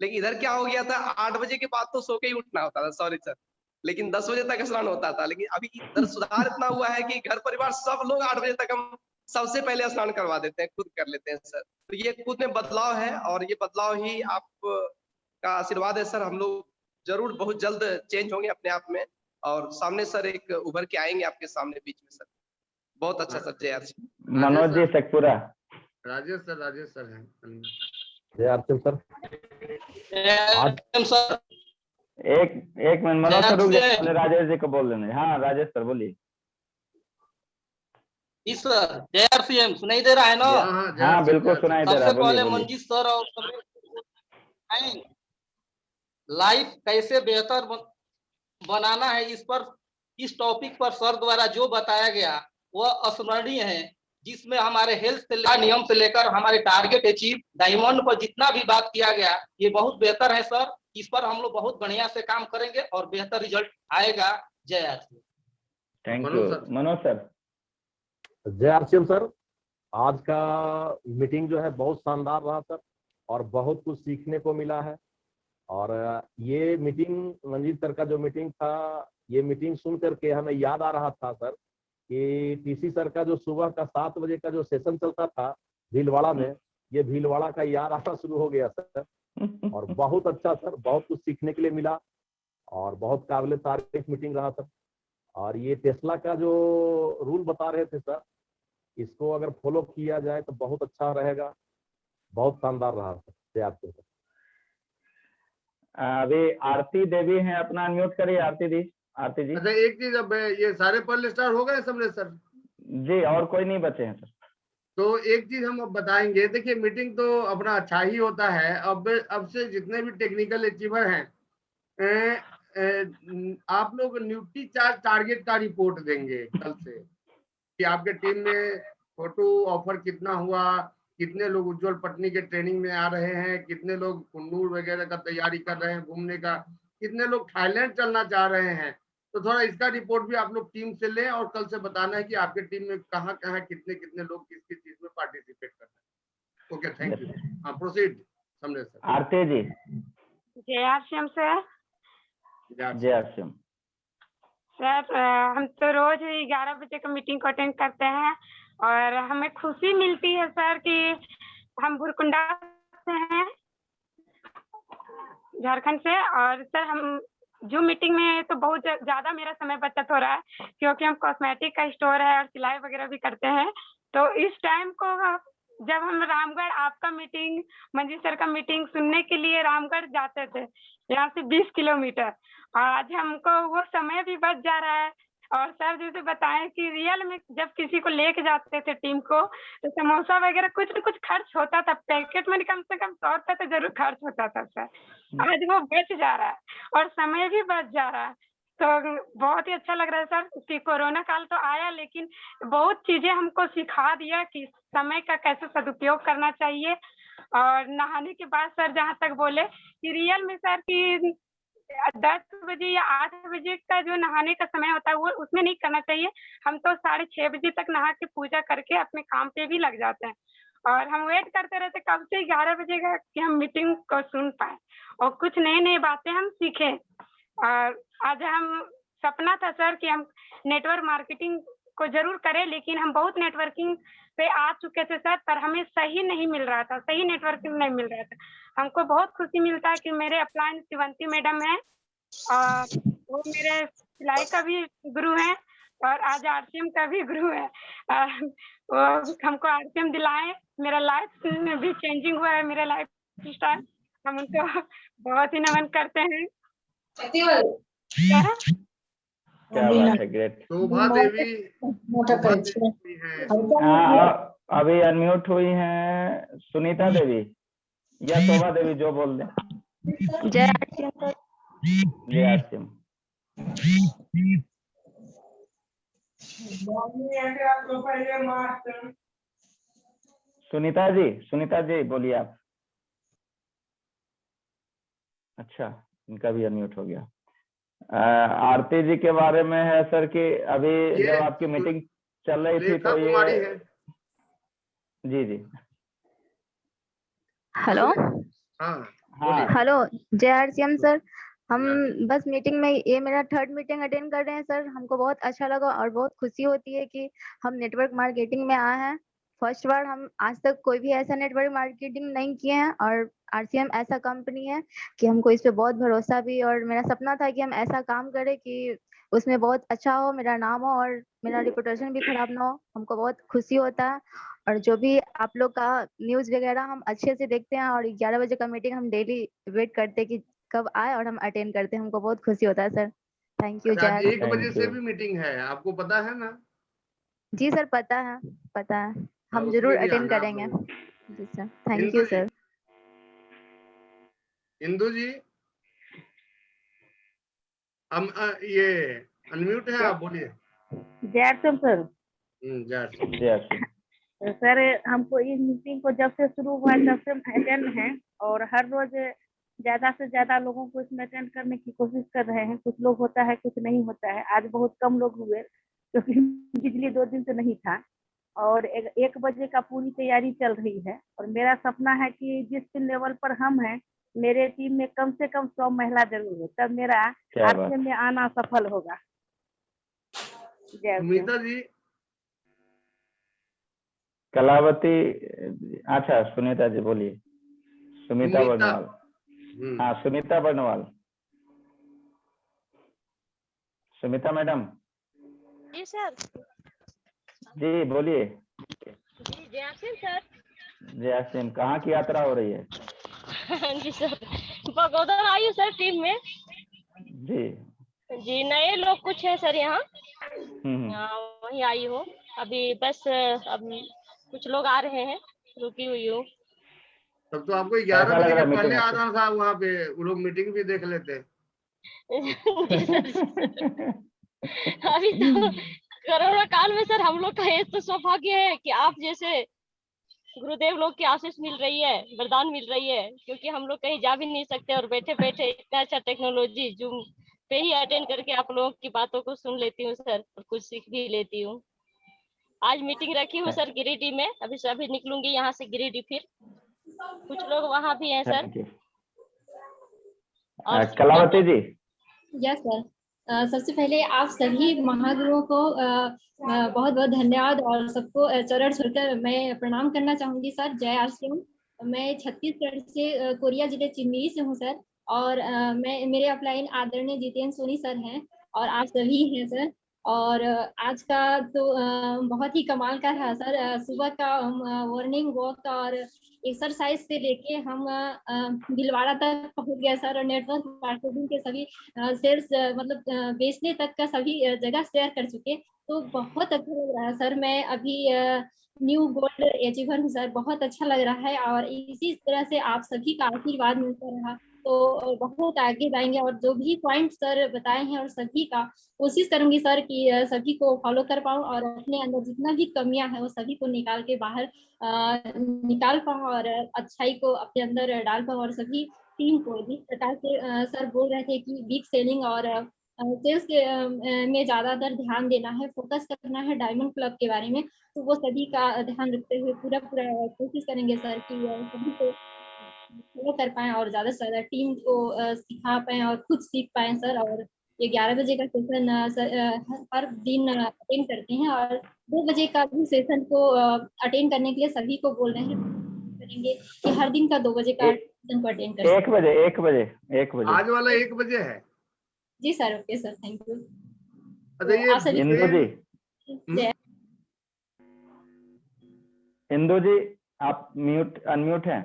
लेकिन इधर क्या हो गया था, 8 बजे के बाद तो सो के ही उठना होता था, सॉरी सर, लेकिन 10 बजे तक स्नान होता था। लेकिन अभी इधर सुधार इतना हुआ है कि घर परिवार सब लोग 8 बजे तक हम सबसे पहले स्नान करवा देते हैं, खुद कर लेते हैं सर। तो ये खुद में बदलाव है, और ये बदलाव ही आप का आशीर्वाद है सर। हम लोग जरूर बहुत जल्द चेंज होंगे अपने आप में, और सामने सर एक उभर के आएंगे आपके सामने बीच में सर। बहुत अच्छा सर। जय आर सिंह। मनोज जी शेखपुरा। राजेश सर हैं। जय आर सिंह सर। सर एक मिनट मनोज सर रुक जाइए, पहले राजेश जी को बोल देंगे। हाँ राजेश सर बोलिए। जी सर। जय आर सीएम सुनाई दे रहा है ना? हाँ बिल्कुल सुनाई दे रहा है। सबसे पहले मंजीत सर और लाइफ कैसे बेहतर बनाना है, इस टॉपिक पर सर द्वारा जो बताया गया वह अस्मरणीय है, जिसमें हमारे हेल्थ से लेकर नियम से लेकर हमारे टारगेट अचीव, डायमंड पर जितना भी बात किया गया ये बहुत बेहतर है सर। इस पर हम लोग बहुत बढ़िया से काम करेंगे और बेहतर रिजल्ट आएगा। जय R C. Thank you Manoj sir. जय आर सी एम सर। आज का मीटिंग जो है बहुत शानदार रहा सर, और बहुत कुछ सीखने को मिला है। और ये मीटिंग, मंजीत सर का जो मीटिंग था, ये मीटिंग सुन करके हमें याद आ रहा था सर कि टीसी सर का जो सुबह का 7 बजे का जो सेशन चलता था भीलवाड़ा में, ये भीलवाड़ा का याद आना शुरू हो गया सर। और बहुत अच्छा सर, बहुत कुछ सीखने के लिए मिला, और बहुत काबिल तारीफ मीटिंग रहा सर। और ये टेस्ला का जो रूल बता रहे थे सर, इसको अगर फॉलो किया जाए तो बहुत अच्छा रहेगा। बहुत शानदार रहा सर। जय आपके सर। अभी आरती देवी हैं, अपना अनम्यूट करिए आरती जी। आरती जी। अच्छा एक चीज, अब ये सारे पल स्टार हो गए समझे सर? जी और कोई नहीं बचे हैं सर। तो एक चीज हम अब बताएंगे। देखिए मीटिंग तो अपना अच्छा ही होता है। अब से जितने भी टेक्निकल अचीवर हैं, आप लोग न्यूट्री चार्ज टारगेट का रिपोर्ट देंगे कल से। कि आपके टीम में फोटो ऑफर कितना हुआ, कितने लोग उज्जवल पटनी के ट्रेनिंग में आ रहे हैं, कितने लोग कुन्नूर वगैरह का तैयारी कर रहे हैं घूमने का, कितने लोग थाईलैंड चलना चाह रहे हैं। तो थोड़ा इसका रिपोर्ट भी आप लोग टीम से लें और कल से बताना है कि आपके टीम में कहाँ कहाँ कितने कितने लोग किस किस चीज में पार्टिसिपेट कर रहे हैं। Okay, thank you. हाँ, प्रोसीड समरेश सर। आरती जी। जय आरसीएम सर। जय आरसीएम सर, हम तो रोज 11 बजे का मीटिंग को अटेंड करते हैं और हमें खुशी मिलती है सर कि हम भुरकुंडा से हैं, झारखंड से। और सर हम जो मीटिंग में तो बहुत ज्यादा मेरा समय बचत हो रहा है क्योंकि हम कॉस्मेटिक का स्टोर है और सिलाई वगैरह भी करते हैं। तो इस टाइम को जब हम रामगढ़ आपका मीटिंग, मंजीत सर का मीटिंग सुनने के लिए रामगढ़ जाते थे यहाँ से 20 किलोमीटर, आज हमको वो समय भी बच जा रहा है। और सर जैसे बताएं कि रियल में जब किसी को लेके जाते थे टीम को तो समोसा वगैरह कुछ न कुछ खर्च होता था, पैकेट में कम से कम 100 रुपए तो जरूर खर्च होता था सर। आज वो बच जा रहा है और समय भी बच जा रहा है। तो बहुत ही अच्छा लग रहा है सर कि कोरोना काल तो आया लेकिन बहुत चीजें हमको सिखा दिया कि समय का कैसे सदुपयोग करना चाहिए। और नहाने के बाद सर जहाँ तक बोले कि रियल में सर कि 10 बजे या 8 बजे का जो नहाने का समय होता है वो उसमें नहीं करना चाहिए। हम तो 6:30 बजे तक नहा के पूजा करके अपने काम पे भी लग जाते हैं और हम वेट करते रहते कब से 11 बजे का कि हम मीटिंग को सुन पाए और कुछ नई नई बातें हम सीखें। और आज हम सपना था सर कि हम नेटवर्क मार्केटिंग को जरूर करें, लेकिन हम बहुत नेटवर्किंग पे आ चुके थे सर, पर हमें सही नहीं मिल रहा था, सही नेटवर्किंग नहीं मिल रहा था। हमको बहुत खुशी मिलता है कि मेरे अपलाइन शिवंती मैडम है और वो मेरे सिलाई का भी गुरु है और आज आरसीएम का भी गुरु है। वो हमको आरसीएम दिलाए, मेरा लाइफ में भी चेंजिंग हुआ है, मेरा लाइफ स्टाइल। हम उनको बहुत ही नमन करते हैं। क्या बात है, ग्रेट। शोभा देवी है। अभी अनम्यूट हुई हैं सुनीता देवी या शोभा देवी, जो बोल दें। जय आरसीएम सर। जय आरसीएम। सुनीता जी बोलिए आप। अच्छा, इनका भी अनम्यूट हो गया। आरती जी के बारे में है सर कि अभी जब आपकी मीटिंग चल रही थी तो ये जी हेलो हाँ हेलो जय आरसीएम सर। हम बस मीटिंग में, ये मेरा 3rd मीटिंग अटेंड कर रहे हैं सर। हमको बहुत अच्छा लगा और बहुत खुशी होती है कि हम नेटवर्क मार्केटिंग में आए हैं। फर्स्ट बार, हम आज तक कोई भी ऐसा नेटवर्क मार्केटिंग नहीं किए हैं और आरसीएम ऐसा कंपनी है कि हमको इस पे बहुत भरोसा भी, और मेरा सपना था कि हम ऐसा काम करें कि उसमें बहुत अच्छा हो, मेरा नाम हो और मेरा रिपुटेशन भी खराब ना हो। हमको बहुत खुशी होता है और जो भी आप लोग का न्यूज वगैरह हम अच्छे से देखते हैं और 11 बजे का मीटिंग हम डेली वेट करते हैं कि कब आए और हम अटेंड करते हैं। हमको बहुत खुशी होता है सर। Thank you. आज 1 बजे से भी मीटिंग है, आपको पता है ना? जी सर, पता है, हम जरूर अटेंड करेंगे। जी sir, thank you sir. Indu ji, हम ये अनम्यूट है, आप बोलिए। जय आरसीएम सर। जय सर, हमको इस मीटिंग को जब से शुरू हुआ तब से हम अटेंड हैं और हर रोज ज्यादा से ज्यादा लोगों को इसमें अटेंड करने की कोशिश कर रहे हैं। कुछ लोग होता है, कुछ नहीं होता है। आज बहुत कम लोग हुए क्योंकि बिजली 2 दिन से नहीं था और 1 बजे का पूरी तैयारी चल रही है। और मेरा सपना है कि जिस लेवल पर हम हैं, मेरे टीम में कम से कम 100 महिला जरूर हो, तब मेरा आरसीएम में आना सफल होगा। सुनीता जी, कलावती, अच्छा सुनीता जी बोलिए। सुनीता बर्नवाल। हाँ, सुनीता बर्नवाल। सुनीता मैडम। जी सर। जी बोलिए। जी जय आरसीएम सर। जय आरसीएम। कहाँ की यात्रा हो रही है? जी सर, बगोदर आई हूँ सर टीम में। जी नए लोग कुछ है सर यहाँ, वहीं आई हूँ अभी। बस अब कुछ लोग आ रहे हैं, रुकी हुई हूँ। तब तो आपको 11 बजे के पहले आना था वहाँ पे, वो लोग मीटिंग भी देख लेते। जी सर। अभी तो कोरोना काल में सर हम लोग का ये तो सौभाग्य है कि आप जैसे गुरुदेव लोग की आशीष मिल रही है, वरदान मिल रही है, क्योंकि हम लोग कहीं जा भी नहीं सकते और बैठे बैठे इतना अच्छा टेक्नोलॉजी जूम पे ही अटेंड करके आप लोगों की बातों को सुन लेती हूँ सर, और कुछ सीख भी लेती हूँ। आज मीटिंग रखी हूँ सर गिरिडीह में, अभी निकलूंगी यहाँ से गिरिडीह, फिर कुछ लोग वहाँ भी हैं सर। कलावती जी। यस सर, सबसे पहले आप सभी महागुरुओं को बहुत बहुत धन्यवाद और सबको चरण छूकर मैं प्रणाम करना चाहूंगी सर। जय आश्रम। मैं छत्तीसगढ़ से कोरिया जिले चिन्नी से हूँ सर, और मैं मेरे अपलाइन आदरणीय जितेंद्र सोनी सर हैं और आप सभी हैं सर। और आज का तो बहुत ही कमाल का रहा सर। सुबह का मॉर्निंग वॉक और एक्सरसाइज से लेके हम भीलवाड़ा तक पहुंच गए सर, और नेटवर्क मार्केटिंग के सभी शेयर्स मतलब बेचने तक का सभी जगह शेयर कर चुके। तो बहुत अच्छा लग रहा है सर। मैं अभी न्यू गोल्ड अचीवर हूँ सर, बहुत अच्छा लग रहा है। और इसी तरह से आप सभी का आशीर्वाद मिलता रहा तो बहुत आगे जाएंगे। और जो भी पॉइंट सर बताए हैं और सभी का कोशिश करूंगी सर कि सभी को फॉलो कर पाऊँ और अपने अंदर जितना भी कमियां हैं वो सभी को निकाल के बाहर निकाल पाऊँ और अच्छाई को अपने अंदर डाल पाऊँ। और सभी टीम को जिस प्रकार से सर बोल रहे थे कि बिग सेलिंग और सेल्स में ज्यादातर ध्यान देना है, फोकस करना है डायमंड क्लब के बारे में, तो वो सभी का ध्यान रखते हुए पूरा कोशिश करेंगे सर कि सभी को फॉलो कर पाए और ज्यादा से ज्यादा टीम को सिखा पाए और खुद सीख पाए सर। और ये 11 बजे का सेशन हर दिन अटेंड करते हैं, और 2 बजे का भी सेशन को अटेंड करने के लिए सभी को बोल रहे हैं करेंगे कि हर दिन का 2 बजे का सेशन को अटेंड करें। 1 बजे आज वाला 1 बजे है जी sir. Okay sir, thank you. Indu ji आप अनम्यूट हैं?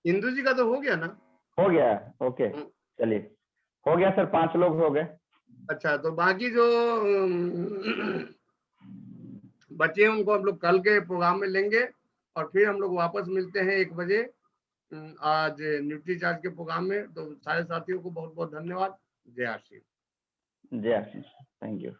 इंदु जी का तो हो गया ना? हो गया, ओके चलिए, हो गया सर, 5 लोग हो गए। अच्छा, तो बाकी जो बच्चे हैं उनको हम लोग कल के प्रोग्राम में लेंगे और फिर हम लोग वापस मिलते हैं 1 बजे आज न्यूट्री चार्ज के प्रोग्राम में। तो सारे साथियों को बहुत बहुत धन्यवाद। जय आशीष। जय आशीष, थैंक यू।